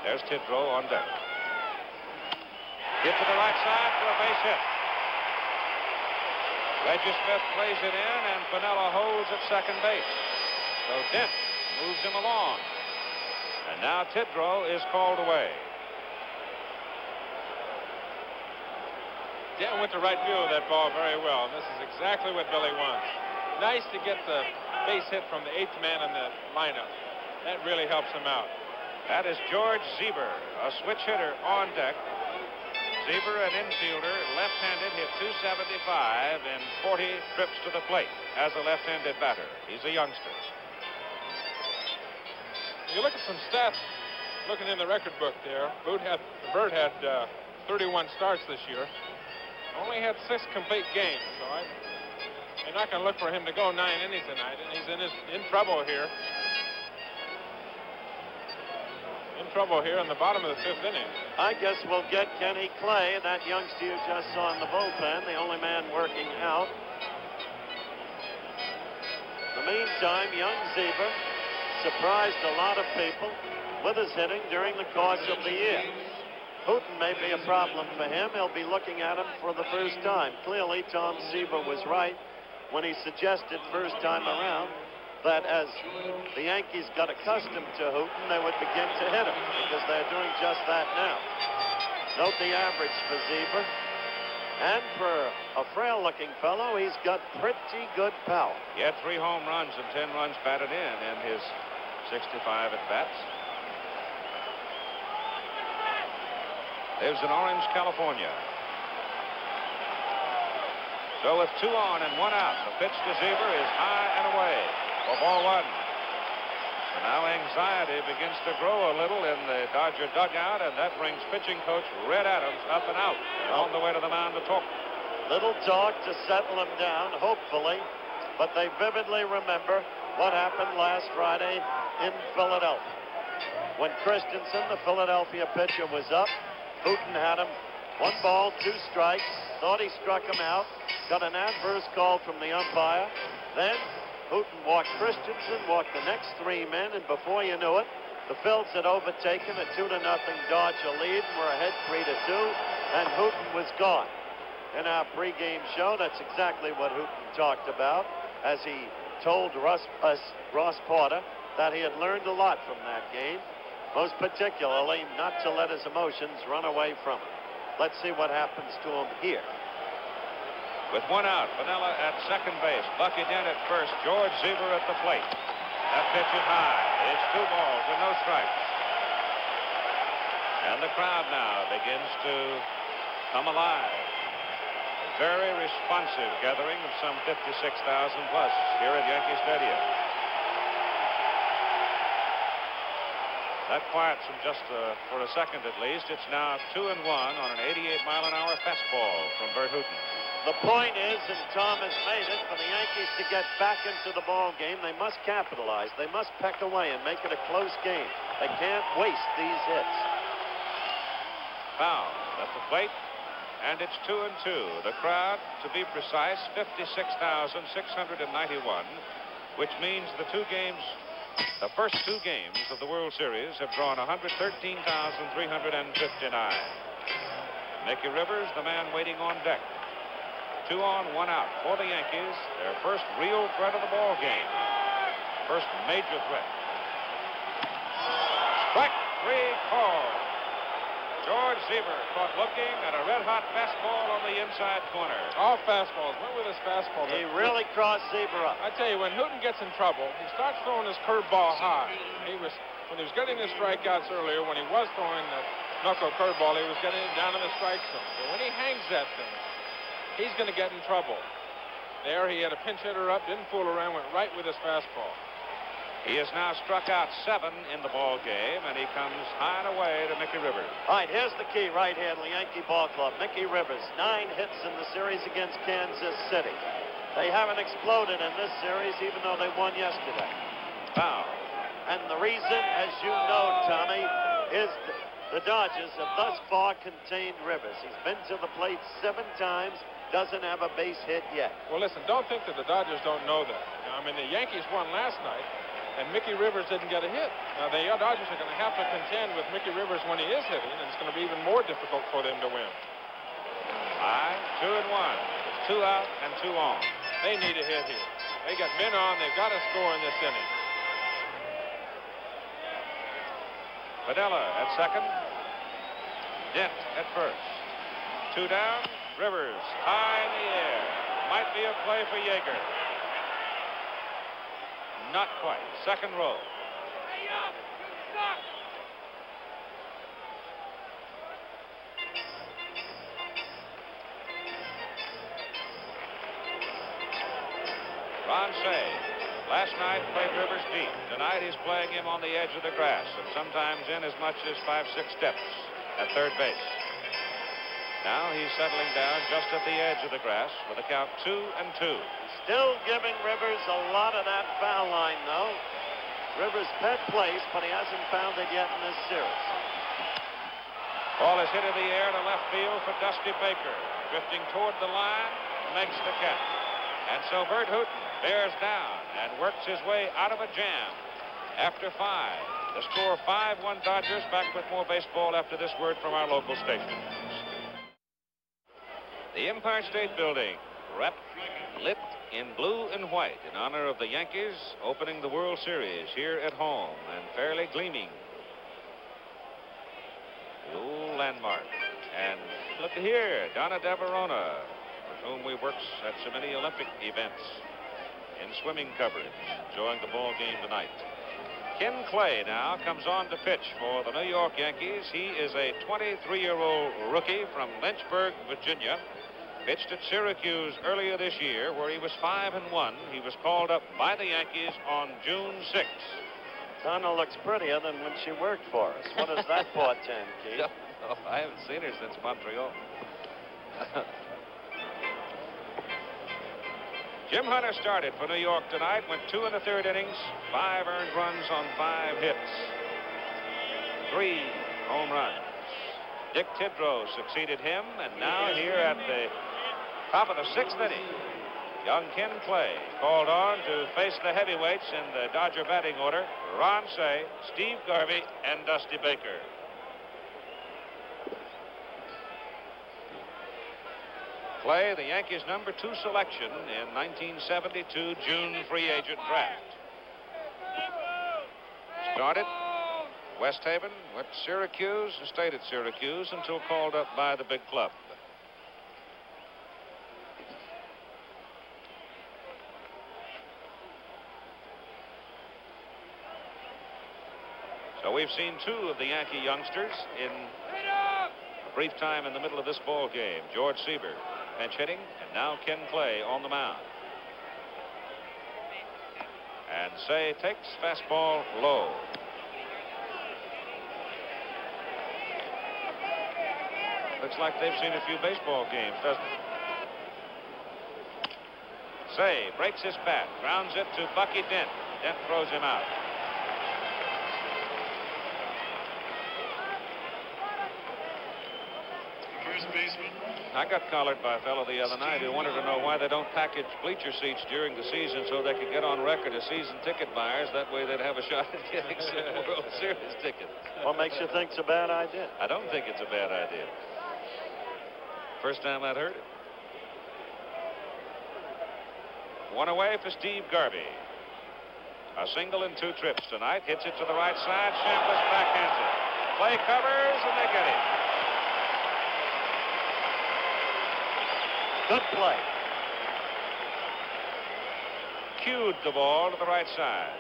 There's Tidrow on deck. Hit to the right side for a base hit. Reggie Smith plays it in, and Piniella holds at second base. So Dent moves him along. And now Tidrow is called away. Dent went to right field with that ball very well, and this is exactly what Billy wants. Nice to get the base hit from the 8th man in the lineup. That really helps him out. That is George Seaver, a switch hitter on deck. Seaver, an infielder, left-handed, hit .275 in 40 trips to the plate as a left-handed batter. He's a youngster. You look at some stats, looking in the record book there. Bird had 31 starts this year. Only had 6 complete games, so you're not going to look for him to go 9 innings tonight, and he's in trouble here. trouble here in the bottom of the 5th inning. I guess we'll get Kenny Clay, that youngster you just saw in the bullpen, the only man working out. In the meantime, young Seaver surprised a lot of people with his hitting during the course of the year. Hooten may be a problem for him. He'll be looking at him for the first time. Clearly, Tom Seaver was right when he suggested first time around that as the Yankees got accustomed to Hooten, they would begin to hit him, because they're doing just that now. Note the average for Seaver. And for a frail-looking fellow, he's got pretty good power. He had 3 home runs and 10 runs batted in his 65 at-bats. Lives in Orange, California. So with 2 on and 1 out, the pitch to Seaver is high and away for ball 1. So now anxiety begins to grow a little in the Dodger dugout, and that brings pitching coach Red Adams up and out and on the way to the mound to talk. Little talk to settle him down, hopefully, but they vividly remember what happened last Friday in Philadelphia. When Christensen, the Philadelphia pitcher, was up, Hooten had him 1 ball, 2 strikes, thought he struck him out, got an adverse call from the umpire. Then Hooten walked Christensen, walked the next 3 men, and before you knew it, the Phils had overtaken a 2-0 Dodger lead and were ahead 3-2, and Hooten was gone. In our pregame show, that's exactly what Hooten talked about, as he told Ross Porter that he had learned a lot from that game, most particularly not to let his emotions run away from him. Let's see what happens to him here. With 1 out, Vanilla at second base, Bucky Dent at first, George Seaver at the plate. That pitch is high. It's 2 balls and no strikes. And the crowd now begins to come alive. A very responsive gathering of some 56,000 plus here at Yankee Stadium. That quiets him just for a second at least. It's now 2-1 on an 88-mile-an-hour fastball from Bert Hooten. The point is, and Tom has made it, for the Yankees to get back into the ball game, they must capitalize. They must peck away and make it a close game. They can't waste these hits. Foul at the plate, and it's 2-2. The crowd, to be precise, 56,691, which means the first 2 games of the World Series have drawn 113,359. Mickey Rivers, the man waiting on deck. 2 on, 1 out for the Yankees. Their first real threat of the ball game. First major threat. Strike 3 called. George Seaver caught looking at a red-hot fastball on the inside corner. All fastballs. Went with his fastball. He really crossed Seaver up. I tell you, when Hooten gets in trouble, he starts throwing his curveball high. When he was getting his strikeouts earlier, when he was throwing the knuckle curveball, he was getting it down in the strike zone. But when he hangs that thing, he's going to get in trouble. There, he had a pinch hitter up, didn't fool around, went right with his fastball. He has now struck out 7 in the ball game, and he comes high and away to Mickey Rivers. All right, here's the key right here in the Yankee ball club. Mickey Rivers, 9 hits in the series against Kansas City. They haven't exploded in this series, even though they won yesterday. Foul. And the reason, as you know, Tommy, is the Dodgers have thus far contained Rivers. He's been to the plate 7 times, doesn't have a base hit yet. Well, listen, don't think that the Dodgers don't know that. I mean, the Yankees won last night, and Mickey Rivers didn't get a hit. Now, the Dodgers are going to have to contend with Mickey Rivers when he is hitting, and it's going to be even more difficult for them to win. High, 2-1. 2 out and 2 on. They need a hit here. They got men on. They've got to score in this inning. Padella at second. Dent at first. 2 down. Rivers high in the air. Might be a play for Yeager. Not quite. Second row. Ron Say, last night played Rivers deep. Tonight he's playing him on the edge of the grass, and sometimes in as much as 5-6 steps at third base. Now he's settling down just at the edge of the grass with a count 2-2. Still giving Rivers a lot of that foul line, though. Rivers' pet place, but he hasn't found it yet in this series. Ball is hit in the air to left field for Dusty Baker. Drifting toward the line, makes the catch. And so Bert Hooton bears down and works his way out of a jam. After 5, the score 5-1 Dodgers. Back with more baseball after this word from our local stations. The Empire State Building, lit in blue and white in honor of the Yankees opening the World Series here at home, and fairly gleaming. The old landmark. And look here, Donna Deverona, with whom we worked at so many Olympic events in swimming coverage, enjoying the ball game tonight. Ken Clay now comes on to pitch for the New York Yankees. He is a 23-year-old rookie from Lynchburg, Virginia. Pitched at Syracuse earlier this year, where he was 5-1. He was called up by the Yankees on June 6th. Donna looks prettier than when she worked for us. What does that portend, Keith? Oh, I haven't seen her since Montreal. Jim Hunter started for New York tonight, went 2 in the 3rd innings, 5 earned runs on 5 hits, 3 home runs. Dick Tidrow succeeded him, and now here at the top of the 6th inning, young Ken Clay called on to face the heavyweights in the Dodger batting order, Ron Cey, Steve Garvey, and Dusty Baker. Clay, the Yankees' #2 selection in 1972 June free agent draft. Started West Haven, went to Syracuse, and stayed at Syracuse until called up by the big club. So we've seen 2 of the Yankee youngsters in a brief time in the middle of this ball game. George Seaver pinch hitting, and now Ken Clay on the mound. And Cey takes fastball low. Looks like they've seen a few baseball games, doesn't it? Cey breaks his bat, grounds it to Bucky Dent. Dent throws him out. First baseman. I got collared by a fellow the other night who wanted to know why they don't package bleacher seats during the season so they could get on record as season ticket buyers. That way they'd have a shot at getting some World Series tickets. What makes you think it's a bad idea? I don't think it's a bad idea. First time I'd heard it. 1 away for Steve Garvey. A single in 2 trips tonight. Hits it to the right side. Chambliss backhands it. Clay covers, and they get him. Good play. Cued the ball to the right side.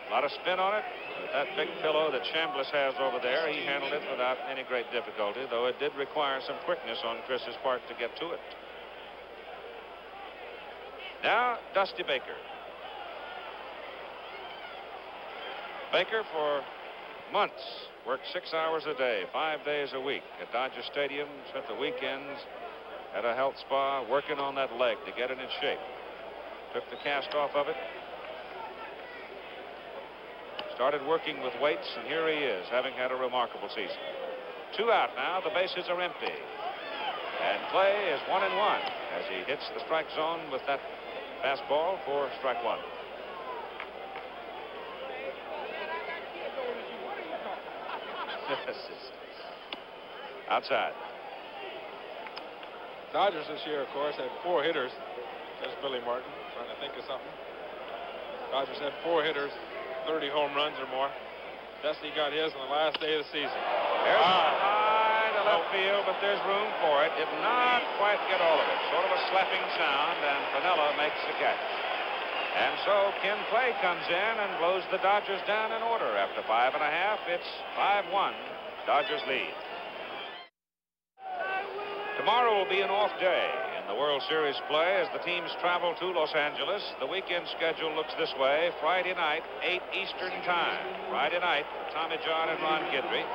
A lot of spin on it. With that big pillow that Chambliss has over there, he handled it without any great difficulty, though it did require some quickness on Chris's part to get to it. Now, Dusty Baker. Baker, for months, worked 6 hours a day, 5 days a week at Dodger Stadium, spent the weekends at a health spa, working on that leg to get it in shape. Took the cast off of it. Started working with weights, and here he is, having had a remarkable season. 2 out now, the bases are empty. And Clay is 1-1 as he hits the strike zone with that fastball for strike 1. Outside. Dodgers this year, of course, had 4 hitters. There's Billy Martin trying to think of something. Dodgers had 4 hitters, 30 home runs or more. Dusty got his on the last day of the season. There's high to left field, but there's room for it. Did not quite get all of it. Sort of a slapping sound, and Piniella makes the catch. And so Ken Clay comes in and blows the Dodgers down in order. After 5 1/2, it's 5-1. Dodgers lead. Tomorrow will be an off day in the World Series play as the teams travel to Los Angeles. The weekend schedule looks this way. Friday night, 8 Eastern time. Friday night, Tommy John and Ron Guidry.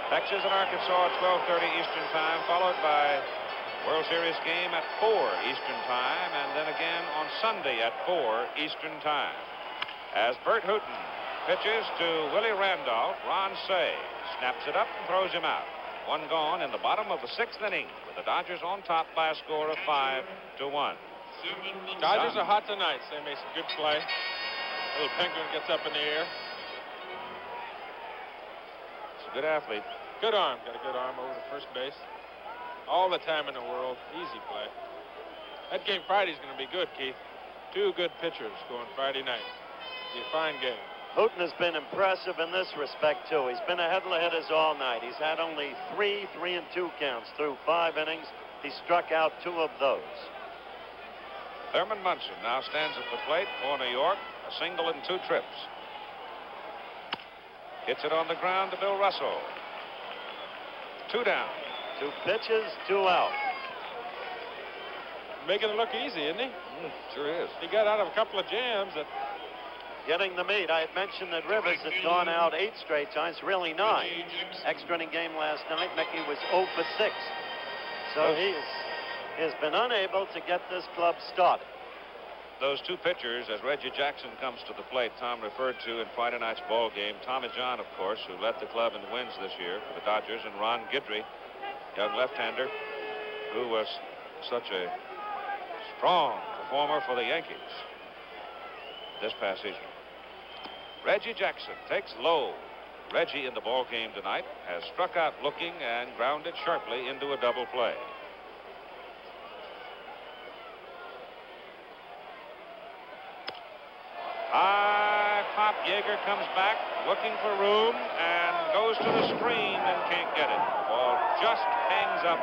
Texas and Arkansas at 12:30 Eastern time, followed by World Series game at 4 Eastern time, and then again on Sunday at 4 Eastern time. As Bert Hooton Pitches to Willie Randolph. Ron Say snaps it up and throws him out. One gone in the bottom of the 6th inning with the Dodgers on top by a score of 5-1. Dodgers are hot tonight. So they made some good play. Little Penguin gets up in the air. He's a good athlete. Good arm. Got a good arm over to first base. All the time in the world. Easy play. That game Friday's going to be good, Keith. 2 good pitchers going Friday night. It'll be a fine game. Houghton has been impressive in this respect, too. He's been ahead of the hitters all night. He's had only 3 3-2 counts through 5 innings. He struck out 2 of those. Thurman Munson now stands at the plate for New York. A single and 2 trips. Hits it on the ground to Bill Russell. 2 down. 2 pitches, 2 out. Making it look easy, isn't he? Sure is. He got out of a couple of jams that... Getting the meat. I had mentioned that Rivers had gone out 8 straight times, really 9. Extra inning game last night. Mickey was 0 for 6. So he has been unable to get this club started. Those 2 pitchers, as Reggie Jackson comes to the plate, Tom referred to in Friday night's ball game. Tommy John, of course, who led the club in wins this year for the Dodgers, and Ron Guidry, young left-hander, who was such a strong performer for the Yankees this past season. Reggie Jackson takes low. Reggie in the ball game tonight has struck out looking and grounded sharply into a double play. High pop. Yeager comes back looking for room and goes to the screen and can't get it. Ball just hangs up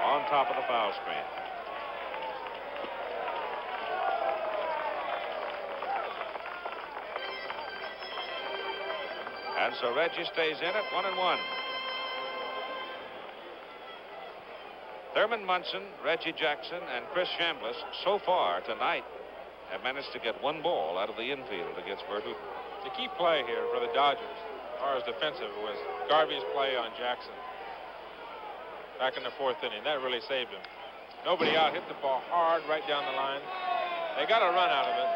on top of the foul screen. And so Reggie stays in at 1-1. Thurman Munson, Reggie Jackson, and Chris Chambliss so far tonight have managed to get 1 ball out of the infield against Bert Hooton. The key play here for the Dodgers, as far as defensive, was Garvey's play on Jackson back in the 4th inning. That really saved him. Nobody out, hit the ball hard right down the line. They got a run out of it.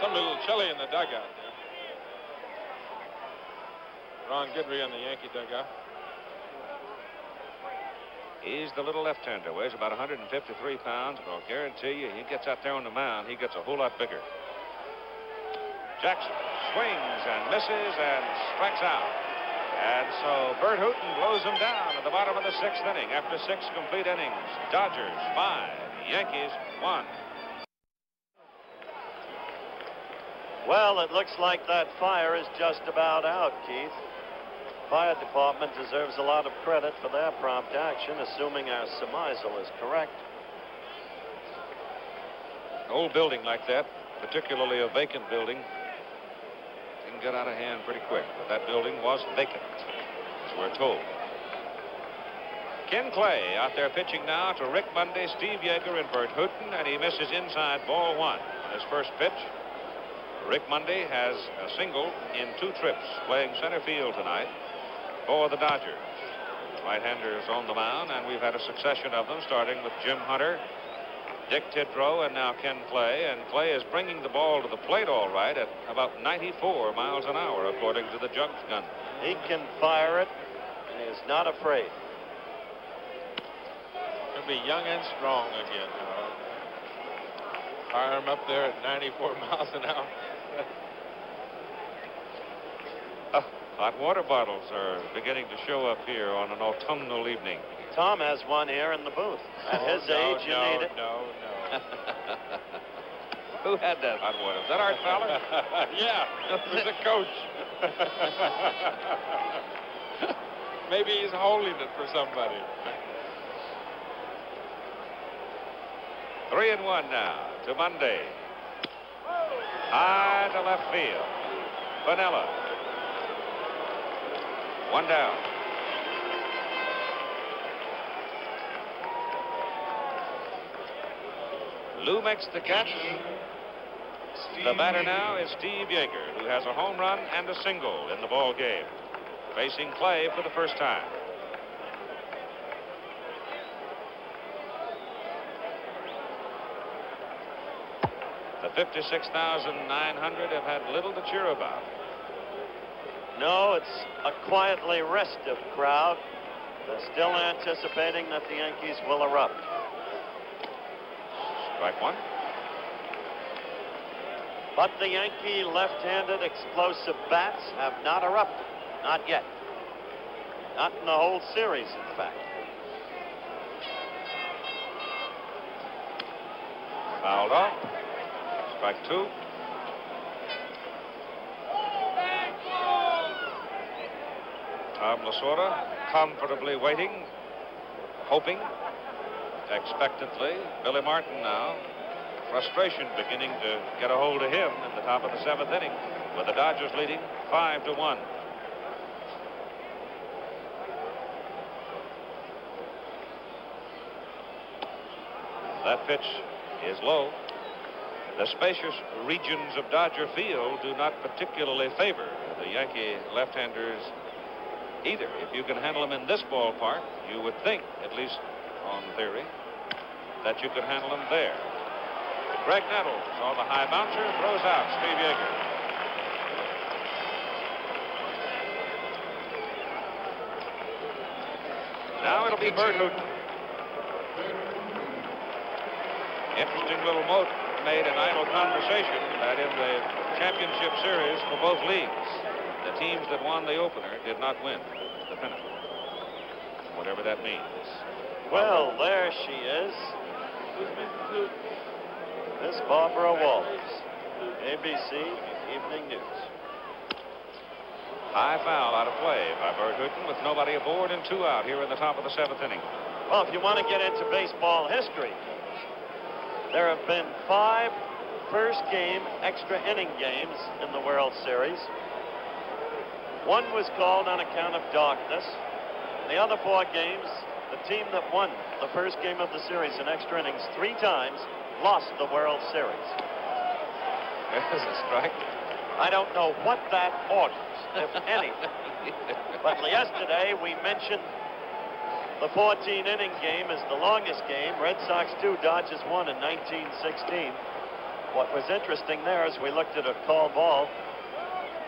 Some little chilly in the dugout there. Ron Guidry on the Yankee dugout. He's the little left-hander, weighs about 153 pounds, but I'll guarantee you he gets out there on the mound, he gets a whole lot bigger. Jackson swings and misses and strikes out. And so Bert Hooton blows him down at the bottom of the 6th inning after 6 complete innings. Dodgers 5, Yankees 1. Well, it looks like that fire is just about out, Keith. Fire department deserves a lot of credit for their prompt action, assuming our surmisal is correct. An old building like that, particularly a vacant building, can get out of hand pretty quick. But that building was vacant, as we're told. Ken Clay out there pitching now to Rick Monday, Steve Yeager, and Bert Hooton, and he misses inside ball 1. His first pitch. Rick Monday has a single in 2 trips, playing center field tonight for the Dodgers. Right-handers on the mound, and we've had a succession of them, starting with Jim Hunter, Dick Tidrow, and now Ken Clay. And Clay is bringing the ball to the plate all right at about 94 miles an hour, according to the jug gun. He can fire it, and he's not afraid. He'll be young and strong again. Fire him up there at 94 miles an hour. Hot water bottles are beginning to show up here on an autumnal evening. Tom has one here in the booth. At his age, you need it. No. Who had that hot water? Is that Art Fowler? Yeah, it was a coach. Maybe he's holding it for somebody. 3-1 now to Monday. High to left field. Vanilla. 1 down. Lou makes the catch. The batter now is Steve Yeager, who has a home run and a single in the ball game, facing Clay for the first time. The The 56,900 have had little to cheer about. No, it's a quietly restive crowd. They're still anticipating that the Yankees will erupt. Strike one. But the Yankee left-handed explosive bats have not erupted. Not yet. Not in the whole series, in fact. Fouled off. Strike two. Tom Lasorda comfortably waiting, hoping, expectantly. Billy Martin now. Frustration beginning to get a hold of him in the top of the 7th inning, with the Dodgers leading 5-1. That pitch is low. The spacious regions of Dodger Field do not particularly favor the Yankee left-handers either. If you can handle them in this ballpark, you would think, at least on theory, that you could handle them there. Greg Nettles on the high bouncer, throws out Steve Yeager. Now it'll be Bert Hooton. Interesting little note made in idle conversation that in the championship series for both leagues, the teams that won the opener did not win the pennant. Whatever that means. Well, there she is. Miss Barbara Walters, ABC Evening News. High foul out of play by Bert Hooton with nobody aboard and 2 out here in the top of the 7th inning. Well, if you want to get into baseball history, there have been 5 first-game extra inning games in the World Series. One was called on account of darkness. The other 4 games, the team that won the first game of the series in extra innings 3 times lost the World Series. There's a strike. I don't know what that orders, if any. But yesterday we mentioned the 14-inning game is the longest game. Red Sox 2, Dodgers 1 in 1916. What was interesting there is we looked at a call ball.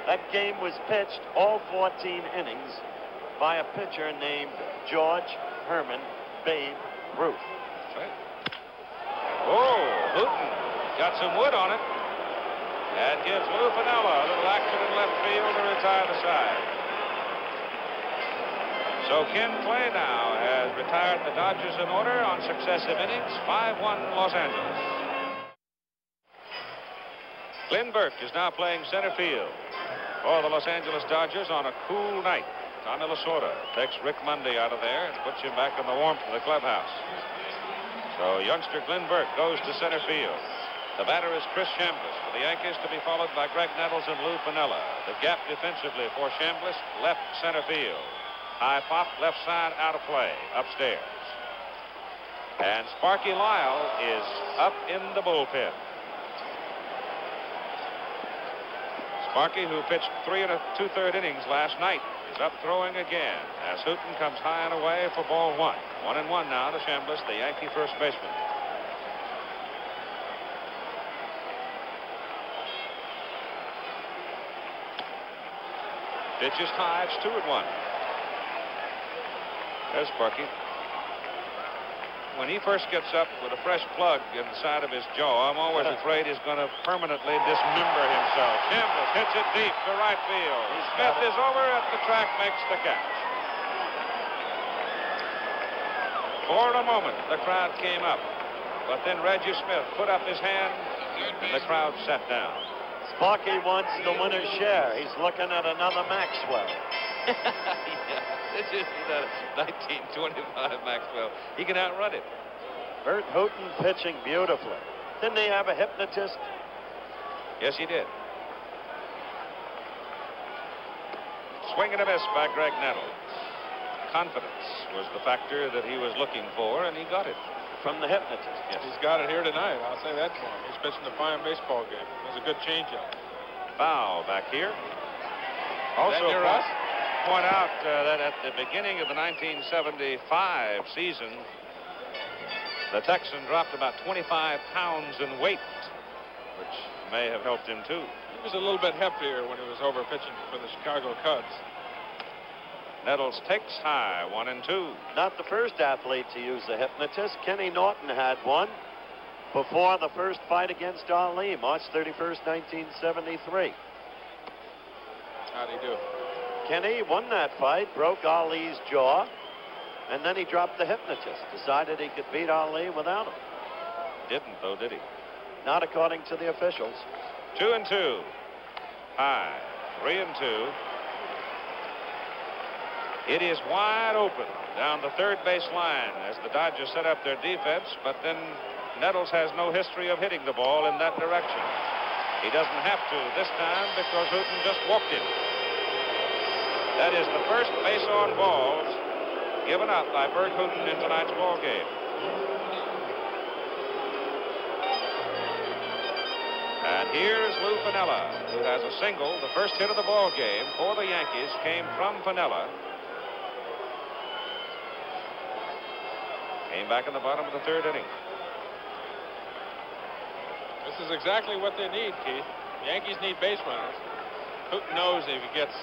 That game was pitched all 14 innings by a pitcher named George Herman Babe Ruth. Right. Oh, Hooton got some wood on it. And gives Lou Piniella a little action in left field to retire the side. So Ken Clay now has retired the Dodgers in order on successive innings. 5-1 Los Angeles. Glenn Burke is now playing center field for the Los Angeles Dodgers on a cool night. Tommy Lasorda takes Rick Mundy out of there and puts him back in the warmth of the clubhouse. So youngster Glenn Burke goes to center field. The batter is Chris Chambliss for the Yankees, to be followed by Greg Nettles and Lou Piniella. The gap defensively for Chambliss, left center field. High pop, left side, out of play, upstairs. And Sparky Lyle is up in the bullpen. Sparky, who pitched 3 2/3 innings last night, is up throwing again as Hooton comes high and away for ball 1. 1-1 now to Chambliss, the Yankee first baseman. Pitch is high, it's 2-1. There's Sparky. When he first gets up with a fresh plug inside of his jaw, I'm always afraid he's going to permanently dismember himself. Chambliss hits it deep to right field. Smith is over at the track, makes the catch. For a moment, the crowd came up, but then Reggie Smith put up his hand, and the crowd sat down. Sparky wants the winner's share. He's looking at another Maxwell. Yeah, this is that 1925 Maxwell. He can outrun it. Bert Hooton pitching beautifully. Didn't he have a hypnotist? Yes, he did. Swing and a miss by Greg Nettles. Confidence was the factor that he was looking for, and he got it. From the hypnotist. Yes. He's got it here tonight. I'll say that for him. He's pitching a fine baseball game. It was a good changeup. Foul back here. Also point out that at the beginning of the 1975 season, the Texan dropped about 25 pounds in weight, which may have helped him, too. He was a little bit heftier when he was over pitching for the Chicago Cubs. Nettles takes high, 1-2. Not the first athlete to use a hypnotist. Kenny Norton had one before the first fight against Ali, March 31st, 1973. How'd he do? Kenny won that fight, broke Ali's jaw, and then he dropped the hypnotist, decided he could beat Ali without him. Didn't, though, did he? Not according to the officials. 2-2. High. 3-2. It is wide open down the third base line as the Dodgers set up their defense, but then Nettles has no history of hitting the ball in that direction. He doesn't have to this time because Hooten just walked him. That is the first base on balls given up by Bert Hooten in tonight's ball game. And here's Lou Piniella, who has a single. The first hit of the ball game for the Yankees came from Piniella. Came back in the bottom of the third inning. This is exactly what they need, Keith. The Yankees need base runners. Hooten knows if he gets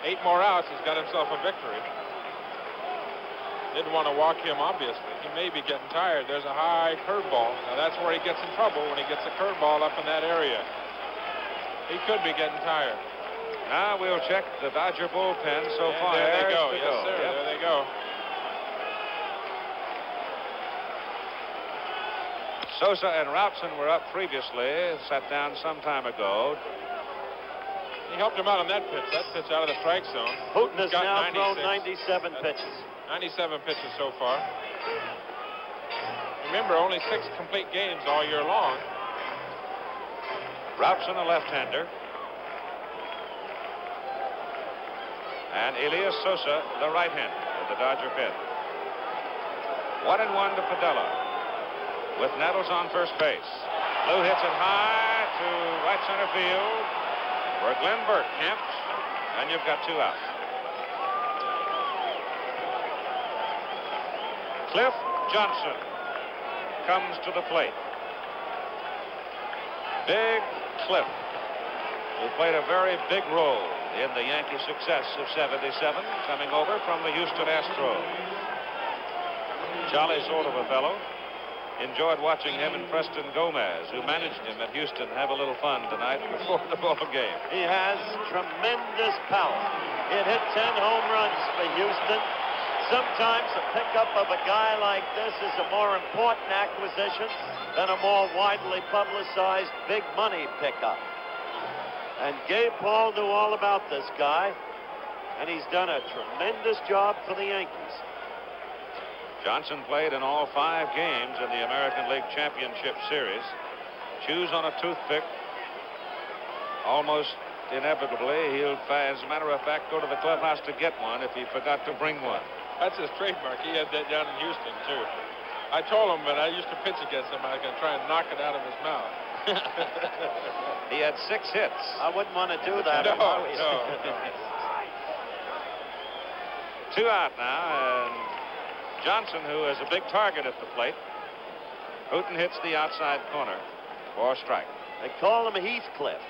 8 more outs, he's got himself a victory. Didn't want to walk him, obviously. He may be getting tired. There's a high curveball. Now, that's where he gets in trouble, when he gets a curveball up in that area. He could be getting tired. Now we'll check the Dodger bullpen so far. There they go. Yes, sir. Yep. There they go. Sosa and Routson were up previously, sat down some time ago. He helped him out on that pitch. That pitch out of the strike zone. Hooten has now thrown 97 pitches. 97 pitches so far. Remember, only 6 complete games all year long. Routson, a left-hander. And Elias Sosa, the right-hander of the Dodger pen. 1-1 to Piniella, with Nettles on first base. Lou hits it high to right center field, where Glenn Burke camps, and you've got 2 outs. Cliff Johnson comes to the plate. Big Cliff, who played a very big role in the Yankee success of '77, coming over from the Houston Astros. Jolly sort of a fellow. Enjoyed watching him and Preston Gomez, who managed him at Houston, have a little fun tonight before the ball game. He has tremendous power. It hit 10 home runs for Houston. Sometimes a pickup of a guy like this is a more important acquisition than a more widely publicized big money pickup. And Gabe Paul knew all about this guy, and he's done a tremendous job for the Yankees. Johnson played in all 5 games in the American League Championship Series. Chews on a toothpick. Almost inevitably, he'll, as a matter of fact, go to the clubhouse to get one if he forgot to bring one. That's his trademark. He had that down in Houston, too. I told him when I used to pitch against him, I was going to try and knock it out of his mouth. He had 6 hits. I wouldn't want to do that. No. 2 out now, and Johnson, who is a big target at the plate. Hooten hits the outside corner for a strike. They call him Heathcliff.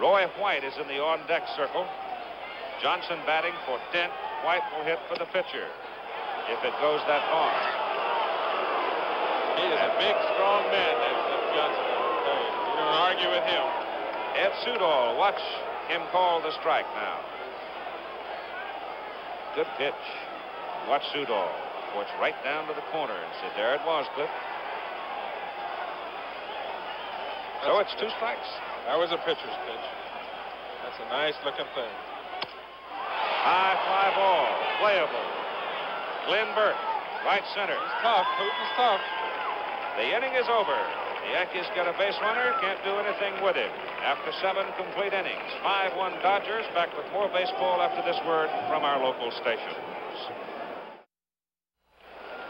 Roy White is in the on-deck circle. Johnson batting for Dent. White will hit for the pitcher if it goes that far. He is a big, strong man, that Johnson. You don't argue with him. Ed Sudol, watch him call the strike now. Good pitch. Watch Sudol. Works right down to the corner and said, there it was, Cliff. So it's 2 strikes. That was a pitcher's pitch. That's a nice looking thing. High fly ball. Playable. Glenn Burke, right center. He's tough. Hooten's tough. The inning is over. The Yankees get a base runner. Can't do anything with him. After 7 complete innings. 5-1 Dodgers. Back with more baseball after this word from our local stations.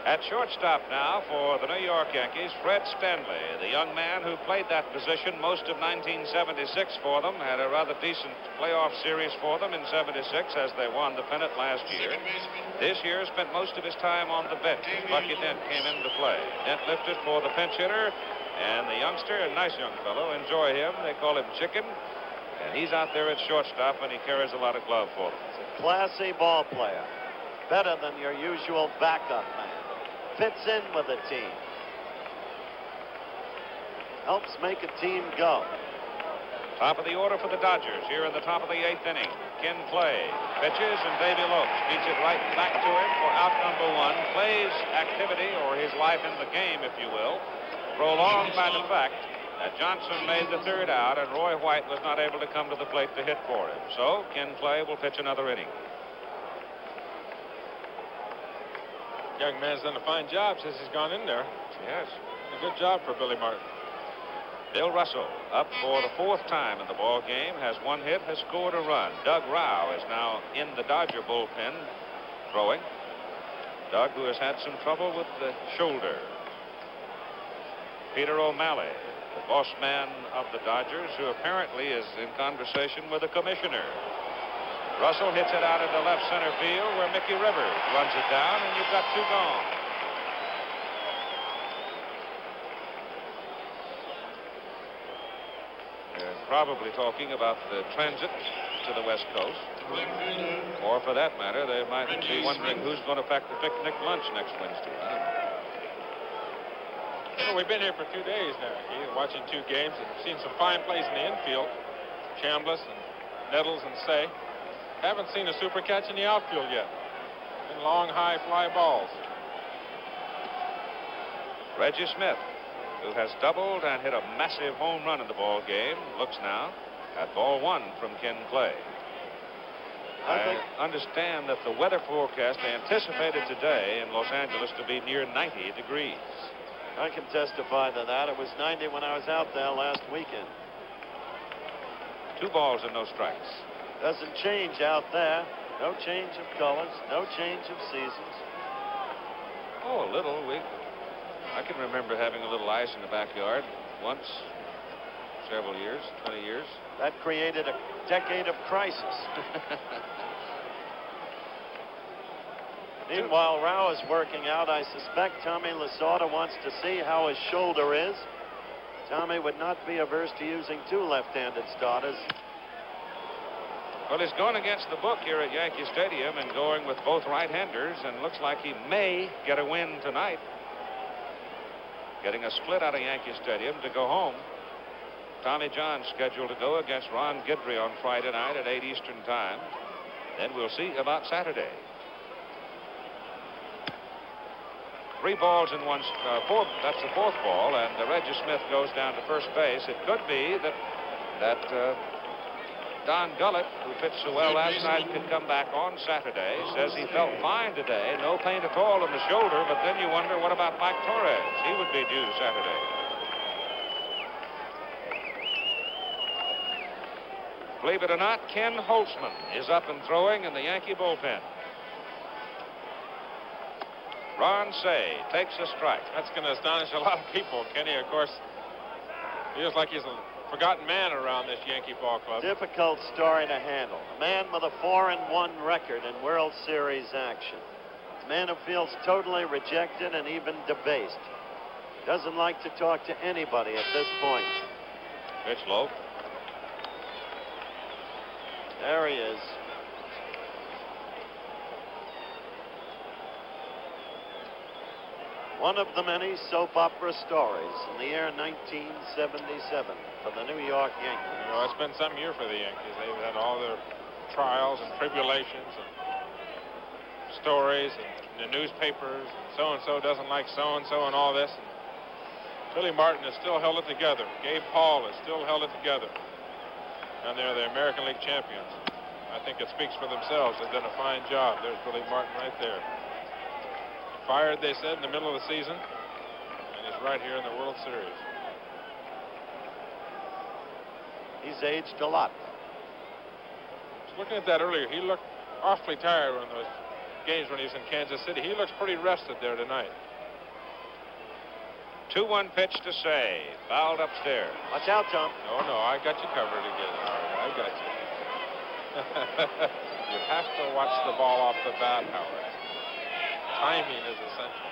At shortstop now for the New York Yankees, Fred Stanley, the young man who played that position most of 1976 for them, had a rather decent playoff series for them in '76 as they won the pennant last year. This year spent most of his time on the bench. Bucky Dent came into play. Dent lifted for the pinch hitter, And the youngster, a nice young fellow, enjoy him. They call him Chicken. And he's out there at shortstop, and he carries a lot of glove for them. He's a classy ball player. Better than your usual backup man. Fits in with the team. Helps make a team go. Top of the order for the Dodgers here in the top of the 8th inning. Ken Clay pitches, and Davy Lopes beats it right back to him for out number 1. Clay's activity, or his life in the game, if you will, prolonged by the fact that Johnson made the 3rd out, and Roy White was not able to come to the plate to hit for him. So Ken Clay will pitch another inning. Young man's done a fine job since he's gone in there. Yes. A good job for Billy Martin. Bill Russell, up for the 4th time in the ball game, has 1 hit, has scored a run. Doug Rao is now in the Dodger bullpen throwing. Doug, who has had some trouble with the shoulder. Peter O'Malley, the boss man of the Dodgers, who apparently is in conversation with the commissioner. Russell hits it out into left center field, where Mickey Rivers runs it down, and you've got 2 gone. They're probably talking about the transit to the West Coast. Or for that matter, they might be wondering who's going to pack the picnic lunch next Wednesday. You know, we've been here for 2 days now, watching 2 games and seen some fine plays in the infield. Chambliss and Nettles and Say. Haven't seen a super catch in the outfield yet. Been long, high fly balls. Reggie Smith, who has doubled and hit a massive home run in the ball game, looks now at ball 1 from Ken Clay. I understand that the weather forecast anticipated today in Los Angeles to be near 90 degrees. I can testify to that. It was 90 when I was out there last weekend. 2 balls and no strikes. Doesn't change out there. No change of colors. No change of seasons. Oh, a little. I can remember having a little ice in the backyard once, several years, 20 years. That created a decade of crisis. Meanwhile, Rao is working out. I suspect Tommy Lasorda wants to see how his shoulder is. Tommy would not be averse to using 2 left-handed starters. Well, he's gone against the book here at Yankee Stadium and going with both right-handers, and looks like he may get a win tonight. Getting a split out of Yankee Stadium to go home. Tommy John scheduled to go against Ron Guidry on Friday night at 8 Eastern time. Then we'll see about Saturday. 3 balls and 1 4. That's the 4th ball, and Reggie Smith goes down to first base. It could be that Don Gullett, who pitched so well last night, could come back on Saturday. Says he felt fine today, no pain at all in the shoulder. But then you wonder, what about Mike Torres? He would be due Saturday. Believe it or not, Ken Holtzman is up and throwing in the Yankee bullpen. Ron Say takes a strike. That's going to astonish a lot of people. Kenny, of course, feels like he's a forgotten man around this Yankee ball club. Difficult story to handle. A man with a 4-1 record in World Series action. A man who feels totally rejected and even debased. Doesn't like to talk to anybody at this point. Pitch low. There he is. One of the many soap opera stories in the year 1977 for the New York Yankees. You know, it's been some year for the Yankees. They've had all their trials and tribulations and stories and the newspapers, and so-and-so doesn't like so-and-so and all this. And Billy Martin has still held it together. Gabe Paul has still held it together. And they're the American League champions. I think it speaks for themselves. They've done a fine job. There's Billy Martin right there. Fired, they said, in the middle of the season, and he's right here in the World Series. He's aged a lot. I was looking at that earlier. He looked awfully tired in those games when he was in Kansas City. He looks pretty rested there tonight. 2-1 pitch to Say. Fouled upstairs. Watch out, Tom. No, I got you covered again. I got you. You have to watch the ball off the bat, Howard. Timing is essential.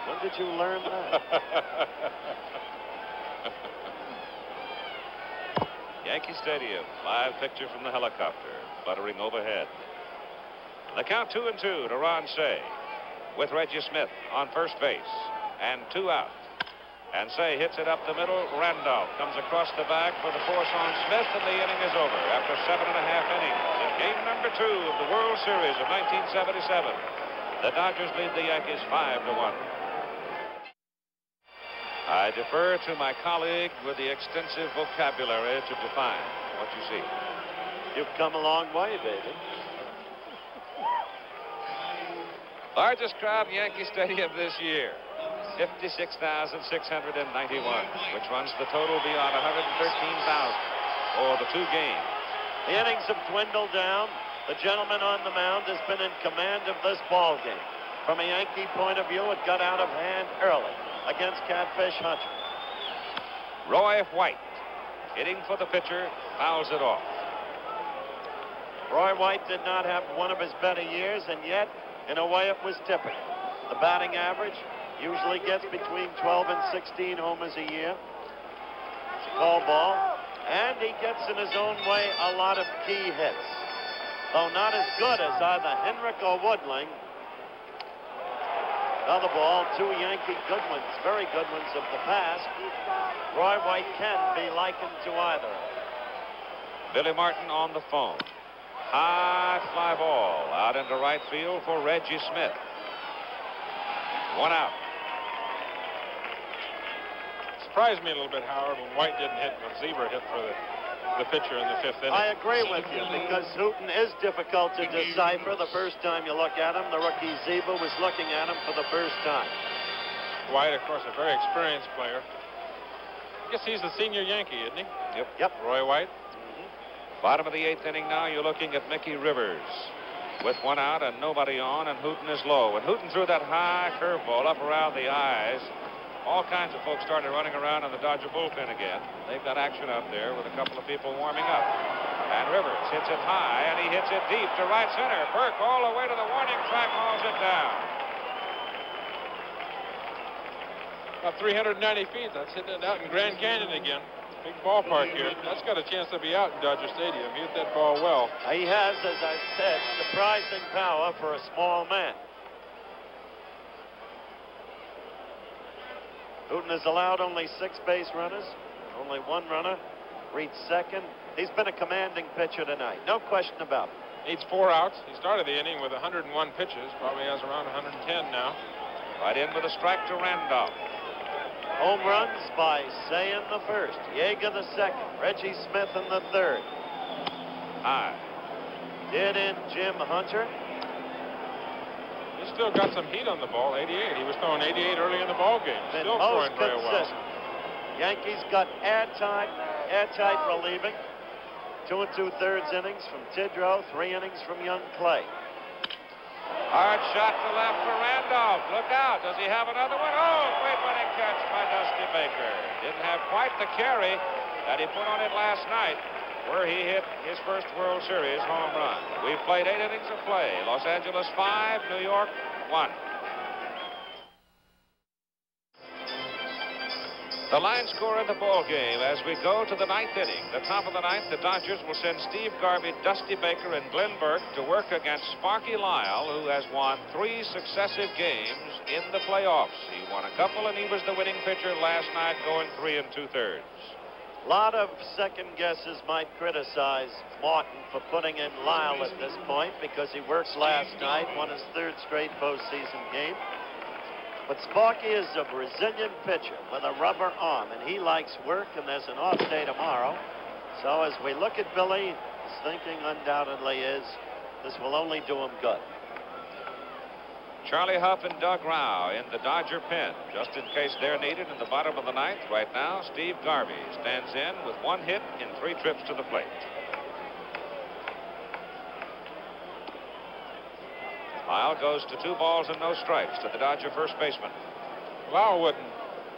When did you learn that? Yankee Stadium, live picture from the helicopter, fluttering overhead. The count 2-2 to Ron Cey, with Reggie Smith on first base, and 2 out. And Cey hits it up the middle. Randolph comes across the back for the force on Smith, and the inning is over after 7.5 innings. In game number 2 of the World Series of 1977, the Dodgers lead the Yankees 5-1. I defer to my colleague with the extensive vocabulary to define what you see. You've come a long way, baby. Largest crowd in Yankee Stadium this year, 56,691, which runs the total beyond 113,000 for the 2 games. The innings have dwindled down. The gentleman on the mound has been in command of this ball game. From a Yankee point of view, it got out of hand early against Catfish Hunter. Roy White, hitting for the pitcher, fouls it off. Roy White did not have one of his better years, and yet, in a way, it was typical. The batting average usually gets between 12 and 16 homers a year. It's a call ball, and he gets in his own way a lot of key hits. Though not as good as either Henrik or Woodling. Another ball, 2 Yankee good ones, very good ones of the past. Roy White can be likened to either. Billy Martin on the phone. High fly ball out into right field for Reggie Smith. 1 out. Surprised me a little bit, Howard, when White didn't hit, when Seaver hit for the pitcher in the 5th inning. I agree with you, because Hooten is difficult to decipher the first time you look at him. The rookie Seaver was looking at him for the first time. White, of course, a very experienced player. I guess he's the senior Yankee, isn't he? Yep. Roy White. Bottom of the 8th inning now, you're looking at Mickey Rivers with 1 out and nobody on, and Hooten is low. When Hooten threw that high curveball up around the eyes, all kinds of folks started running around in the Dodger bullpen again. They've got action out there with a couple of people warming up. And Rivers hits it high, and he hits it deep to right center. Burke all the way to the warning track, hauls it down. About 390 feet. That's hitting it out in Grand Canyon again. Big ballpark here. That's got a chance to be out in Dodger Stadium. He hit that ball well. He has, as I said, surprising power for a small man. Hooten has allowed only 6 base runners. Only 1 runner reached second. He's been a commanding pitcher tonight. No question about it. Needs 4 outs. He started the inning with 101 pitches. Probably has around 110 now. Right in with a strike to Randolph. Home runs by Cey in the 1st, Yeager the 2nd, Reggie Smith in the 3rd. High. Did in Jim Hunter. He's still got some heat on the ball, 88. He was throwing 88 early in the ball game. Been Still most throwing very well. consistent. Yankees got airtight relieving. 2 2/3 innings from Tidrow, 3 innings from young Clay. Hard shot to left for Randolph. Look out. Does he have another one? Oh, great running catch by Dusty Baker. Didn't have quite the carry that he put on it last night, where he hit his first World Series home run. We've played 8 innings of play. Los Angeles 5, New York 1. The line score in the ball game as we go to the 9th inning. The top of the 9th, the Dodgers will send Steve Garvey, Dusty Baker, and Glenn Burke to work against Sparky Lyle, who has won 3 successive games in the playoffs. He won a couple, and he was the winning pitcher last night, going 3 2/3. A lot of second guesses might criticize Martin for putting in Lyle at this point because he worked last night, won his 3rd straight postseason game. But Sparky is a Brazilian pitcher with a rubber arm, and he likes work, and there's an off day tomorrow. So as we look at Billy, his thinking undoubtedly is this will only do him good. Charlie Huff and Doug Rau in the Dodger pen, just in case they're needed in the bottom of the 9th. Right now, Steve Garvey stands in with 1 hit in 3 trips to the plate. Lyle goes to 2 balls and no strikes to the Dodger first baseman. Lyle wouldn't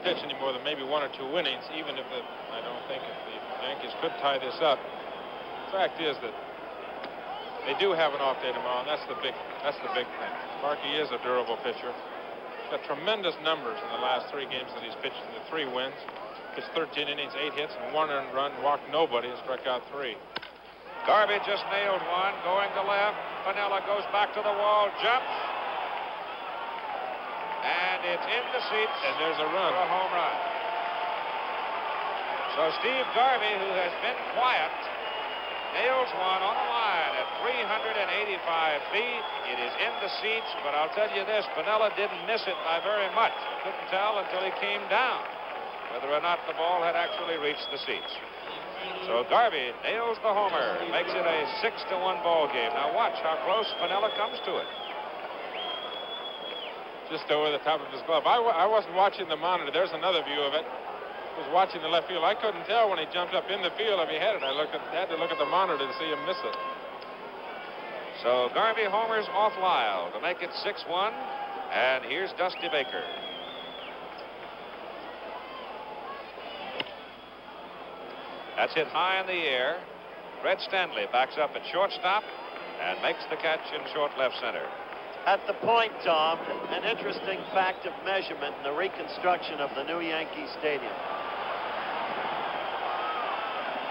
pitch any more than maybe 1 or 2 innings, even if I don't think if the Yankees could tie this up. The fact is that they do have an off day tomorrow, and that's the big thing. Sparky is a durable pitcher. got tremendous numbers in the last 3 games that he's pitched in the 3 wins. Pitched 13 innings, 8 hits, and 1 earned run, walked nobody, and struck out 3. Garvey just nailed one, going to left. Piniella goes back to the wall, jumps, and it's in the seats. And there's a run. For a home run. So Steve Garvey, who has been quiet, nails one on the line at 385 feet. It is in the seats, but I'll tell you this, Piniella didn't miss it by very much. Couldn't tell until he came down whether or not the ball had actually reached the seats. So Garvey nails the homer, makes it a 6-1 ball game. Now watch how close Piniella comes to it. Just over the top of his glove. I wasn't watching the monitor. There's another view of it. I was watching the left field. I couldn't tell when he jumped up in the field if he had it. I had to look at the monitor to see him miss it. So Garvey homers off Lyle to make it 6-1, and here's Dusty Baker. That's hit high in the air. Fred Stanley backs up at shortstop and makes the catch in short left center. At the point, Tom, an interesting fact of measurement in the reconstruction of the new Yankee Stadium.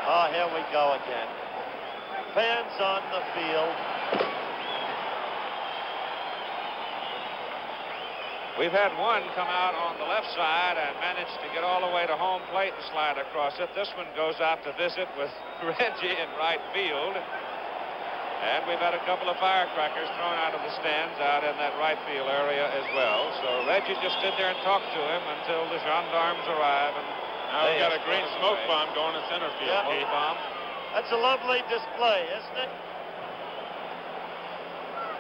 Oh, here we go again. Fans on the field. We've had one come out on the left side and managed to get all the way to home plate and slide across it. This one goes out to visit with Reggie in right field. And we've had a couple of firecrackers thrown out of the stands out in that right field area as well. So Reggie just stood there and talked to him until the gendarmes arrive. And now we've got a green smoke bomb going in center field. Yeah. Smoke bomb. That's a lovely display, isn't it?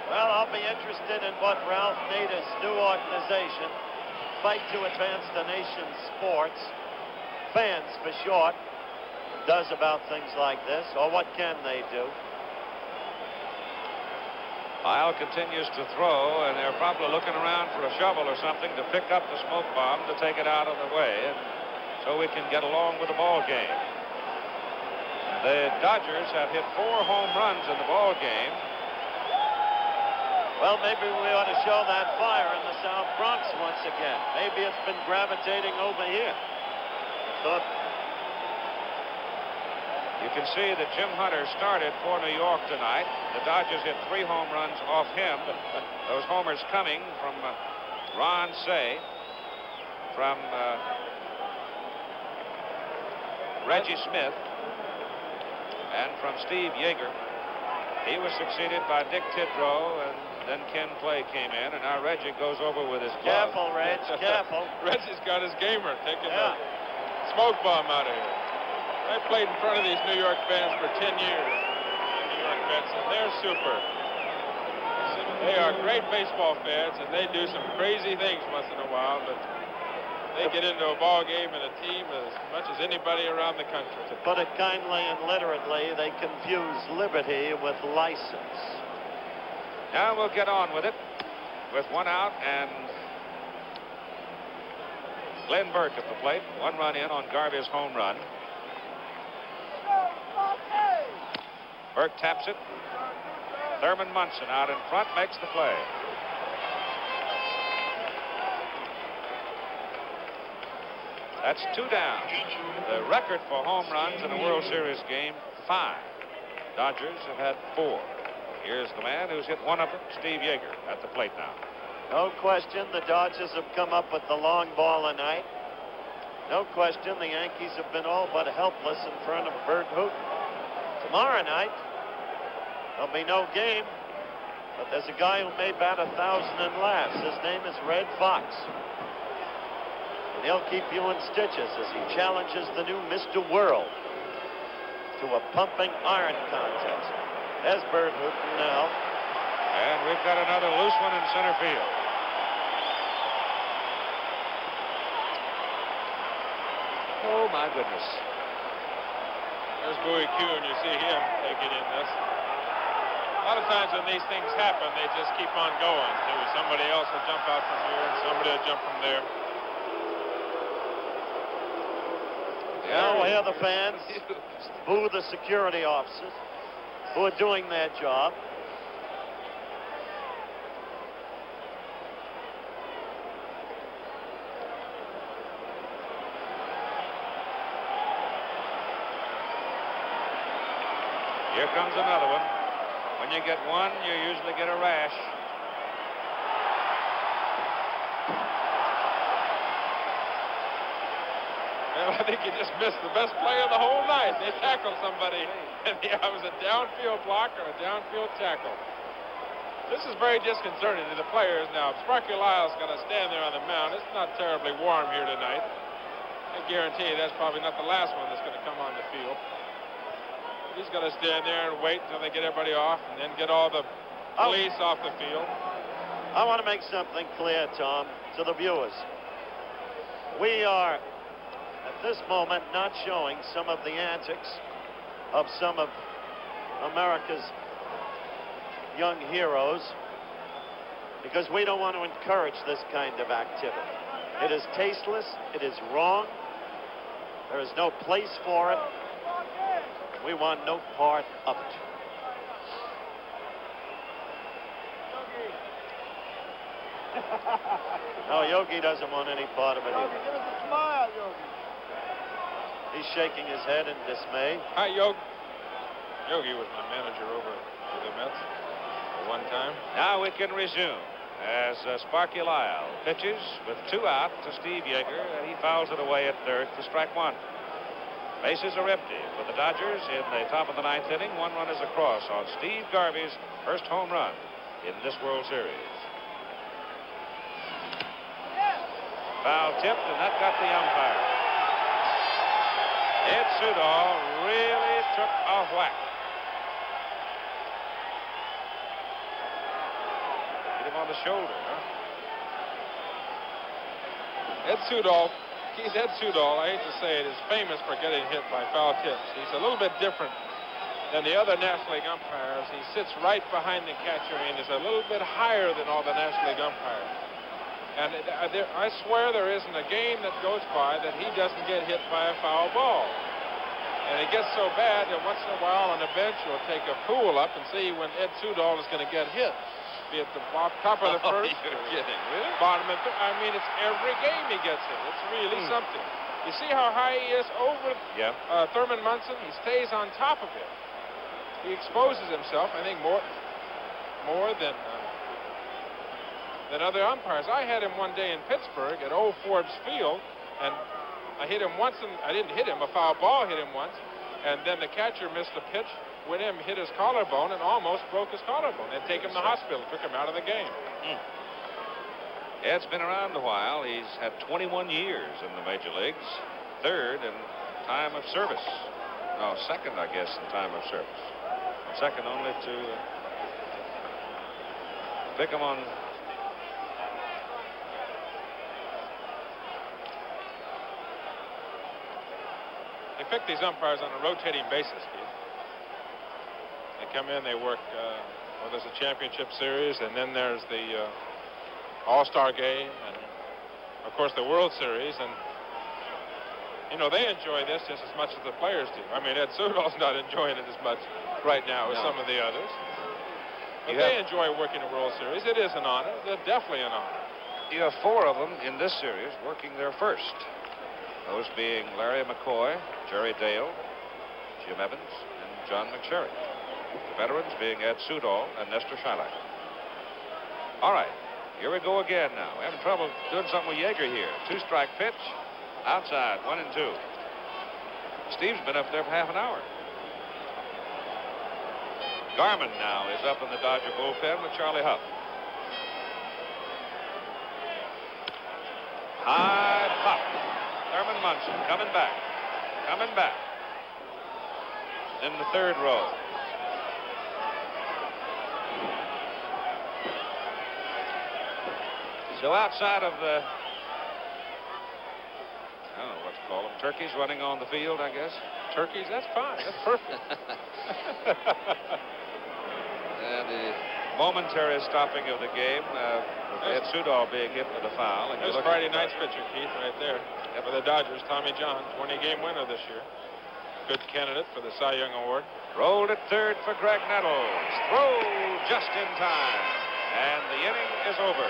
Well, I'll be interested in what Ralph Nader's new organization, Fight to Advance the Nation's Sports, fans for short, does about things like this, or what can they do? Lyle continues to throw, and they're probably looking around for a shovel or something to pick up the smoke bomb to take it out of the way, and so we can get along with the ball game. The Dodgers have hit 4 home runs in the ball game. Well, maybe we ought to show that fire in the South Bronx once again. Maybe it's been gravitating over here. You can see that Jim Hunter started for New York tonight. The Dodgers hit 3 home runs off him. Those homers coming from Ron Say, from Reggie Smith, and from Steve Yeager. He was succeeded by Dick Tidrow, and then Ken Clay came in, and now Reggie goes over with his glove. Careful, Reg, careful. Reggie's got his gamer, taking the smoke bomb out of here. I played in front of these New York fans for 10 years. The New York Mets, and they're super. They are great baseball fans, and they do some crazy things once in a while, but they get into a ball game and a team as much as anybody around the country. To put it kindly and literately, they confuse liberty with license. Now we'll get on with it with 1 out and Glenn Burke at the plate. 1 run in on Garvey's home run. Burke taps it. Thurman Munson out in front makes the play. That's 2 down. The record for home runs in a World Series game, 5. Dodgers have had 4. Here's the man who's hit 1 of them, Steve Yeager, at the plate now. No question the Dodgers have come up with the long ball tonight. No question the Yankees have been all but helpless in front of Bert Hooton. Tomorrow night, there'll be no game, but there's a guy who may bat 1,000 and laughs. His name is Red Fox. And he'll keep you in stitches as he challenges the new Mr. World to a pumping iron contest. There's Bert Hooton now. And we've got another loose one in center field. Oh, my goodness. There's Bowie Kuhn. You see him taking in this. A lot of times when these things happen, they just keep on going. Somebody else will jump out from here, and somebody will jump from there. Now we'll hear the fans boo the security officers who are doing their job. Here comes another one. When you get one, you usually get a rash. Well, I think he just missed the best play of the whole night. They tackled somebody, and it was a downfield block or a downfield tackle. This is very disconcerting to the players now. Sparky Lyle's got to stand there on the mound. It's not terribly warm here tonight. I guarantee you that's probably not the last one that's going to come on the field. He's got to stand there and wait until they get everybody off and then get all the police off the field. I want to make something clear, Tom, to the viewers. We are, at this moment, not showing some of the antics of some of America's young heroes because we don't want to encourage this kind of activity. It is tasteless. It is wrong. There is no place for it. We want no part of it. No, Yogi doesn't want any part of it either. Give us a smile, Yogi. He's shaking his head in dismay. Hi, Yogi. Yogi was my manager over at the Mets at one time. Now we can resume as Sparky Lyle pitches with 2 out to Steve Yeager, and he fouls it away at third for strike 1. Bases are empty for the Dodgers in the top of the 9th inning. 1 run is across on Steve Garvey's first home run in this World Series. Foul tipped, and that got the umpire. Ed Sudol really took a whack. Hit him on the shoulder, huh? Ed Sudol, I hate to say it, is famous for getting hit by foul tips. He's a little bit different than the other National League umpires. He sits right behind the catcher and is a little bit higher than all the National League umpires. And I swear there isn't a game that goes by that he doesn't get hit by a foul ball. And it gets so bad that once in a while on the bench you'll take a pool up and see when Ed Sudol is going to get hit. Be at the top of the first. You're kidding, really? Bottom of the, I mean, it's every game he gets hit. It's really something. You see how high he is over Thurman Munson? He stays on top of him. He exposes himself, I think, more than other umpires. I had him one day in Pittsburgh at Old Forbes Field, and I hit him once, and I didn't hit him. A foul ball hit him once, and then the catcher missed a pitch, went in, hit his collarbone, and almost broke his collarbone. They'd take him to the hospital, took him out of the game. Ed's been around a while. He's had 21 years in the major leagues. 3rd in time of service. No, 2nd, I guess, in time of service. 2nd only to pick him on. They pick these umpires on a rotating basis, Keith. They come in, they work, well, there's a championship series, and then there's the All-Star game, and, of course, the World Series, and, you know, they enjoy this just as much as the players do. I mean, Ed Sudol's not enjoying it as much right now as some of the others. But they enjoy working the World Series. It is an honor. It's definitely an honor. You have 4 of them in this series working their first. Those being Larry McCoy, Jerry Dale, Jim Evans, and John McSherry. The veterans being Ed Sudol and Nestor Shylock. All right, here we go again now. We're having trouble doing something with Yeager here. 2-strike pitch, outside, 1-2. Steve's been up there for half an hour. Garman now is up in the Dodger bullpen with Charlie Huff. High pop. Thurman Munson coming back. In the 3rd row. So outside of the, I don't know what to call them, turkeys running on the field, I guess. Turkeys, that's fine. That's perfect. And the momentary stopping of the game, Ed Sudol being hit with a foul. And there's Friday night's pitcher, Keith, right there. For the Dodgers, Tommy John, 20-game winner this year. Good candidate for the Cy Young Award. Rolled at 3rd for Greg Nettles. Throw just in time. And the inning is over.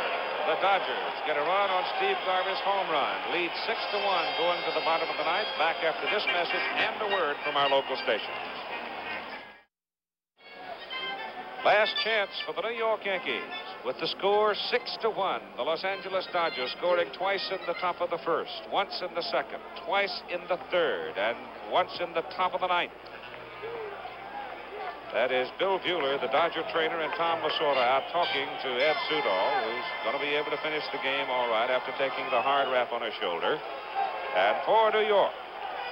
The Dodgers get a run on Steve Garvey's home run. Lead 6-1 going to the bottom of the 9th. Back after this message and a word from our local station. Last chance for the New York Yankees with the score 6-1. The Los Angeles Dodgers scoring twice in the top of the first, once in the second, twice in the third, and once in the top of the ninth. That is Bill Buehler, the Dodger trainer, and Tom Lasorda out talking to Ed Sudol, who's going to be able to finish the game all right after taking the hard rap on his shoulder. And for New York,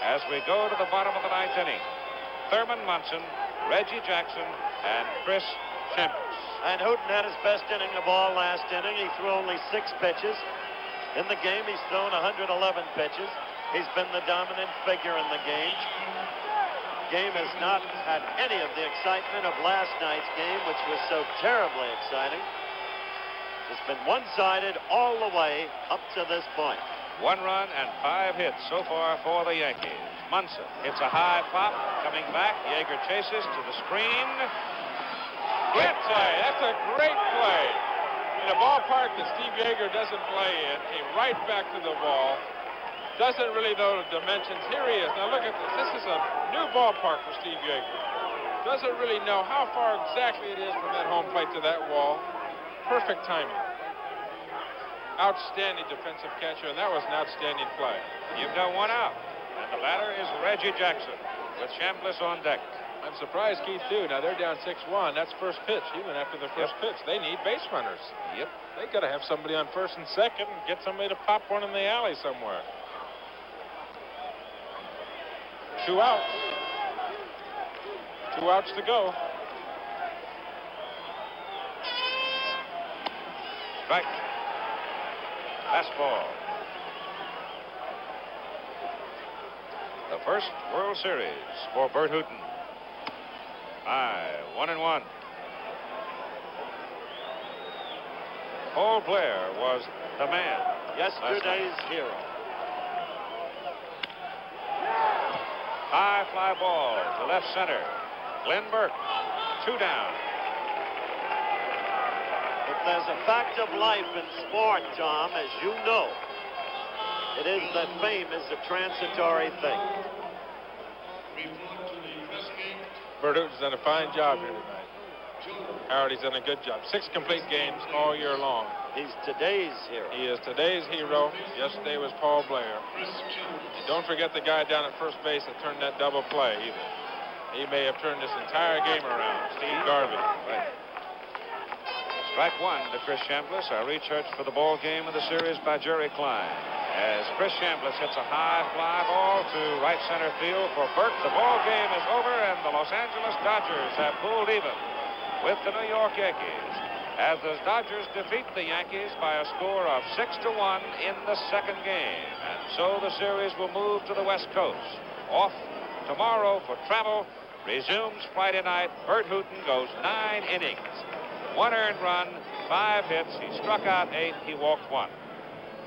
as we go to the bottom of the ninth inning, Thurman Munson, Reggie Jackson, and Chris Chambliss. And Hooten had his best inning of all last inning. He threw only 6 pitches. In the game, he's thrown 111 pitches. He's been the dominant figure in the game. Game has not had any of the excitement of last night's game, which was so terribly exciting. It's been one-sided all the way up to this point. 1 run and 5 hits so far for the Yankees. Munson hits a high pop, coming back. Yeager chases to the screen. Great play. That's a great play. In a ballpark that Steve Yeager doesn't play in, came right back to the ball. Doesn't really know the dimensions. Here he is. Now look at this. This is a new ballpark for Steve Yeager. Doesn't really know how far exactly it is from that home plate to that wall. Perfect timing. Outstanding defensive catcher, and that was an outstanding play. You've got 1 out, and the batter is Reggie Jackson with Chambliss on deck. I'm surprised, Keith, too. Now they're down 6-1. That's first pitch. Even after the first pitch, they need base runners. Yep. They got to have somebody on first and second and get somebody to pop one in the alley somewhere. 2 outs. 2 outs to go. Strike. Fastball. The first World Series for Bert Hooten. 1-1. Paul Blair was the man. Yesterday's hero. High fly ball to left center. Glenn Burke, 2 down. If there's a fact of life in sport, Tom, as you know, it is that fame is a transitory thing. Bert Hooten's done a fine job here tonight. Howard, he's done a good job. 6 complete games all year long. He's today's hero. He is today's hero. Yesterday was Paul Blair. And don't forget the guy down at first base that turned that double play either. He may have turned this entire game around. Steve Garvey. Right. Strike 1 to Chris Chambliss. Our research for the ball game of the series by Jerry Klein. As Chris Chambliss hits a high fly ball to right center field for Burke. The ball game is over, and the Los Angeles Dodgers have pulled even with the New York Yankees, as the Dodgers defeat the Yankees by a score of 6-1 in the second game. And so the series will move to the West Coast. Off tomorrow for travel. Resumes Friday night. Bert Hooten goes 9 innings. 1 earned run, 5 hits. He struck out 8. He walked 1.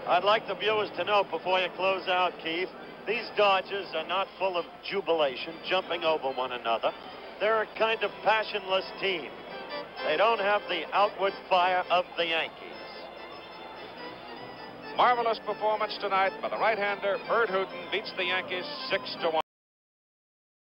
I'd like the viewers to know before you close out, Keith, these Dodgers are not full of jubilation, jumping over one another. They're a kind of passionless team. They don't have the outward fire of the Yankees. Marvelous performance tonight by the right-hander. Bert Hooten beats the Yankees 6-1.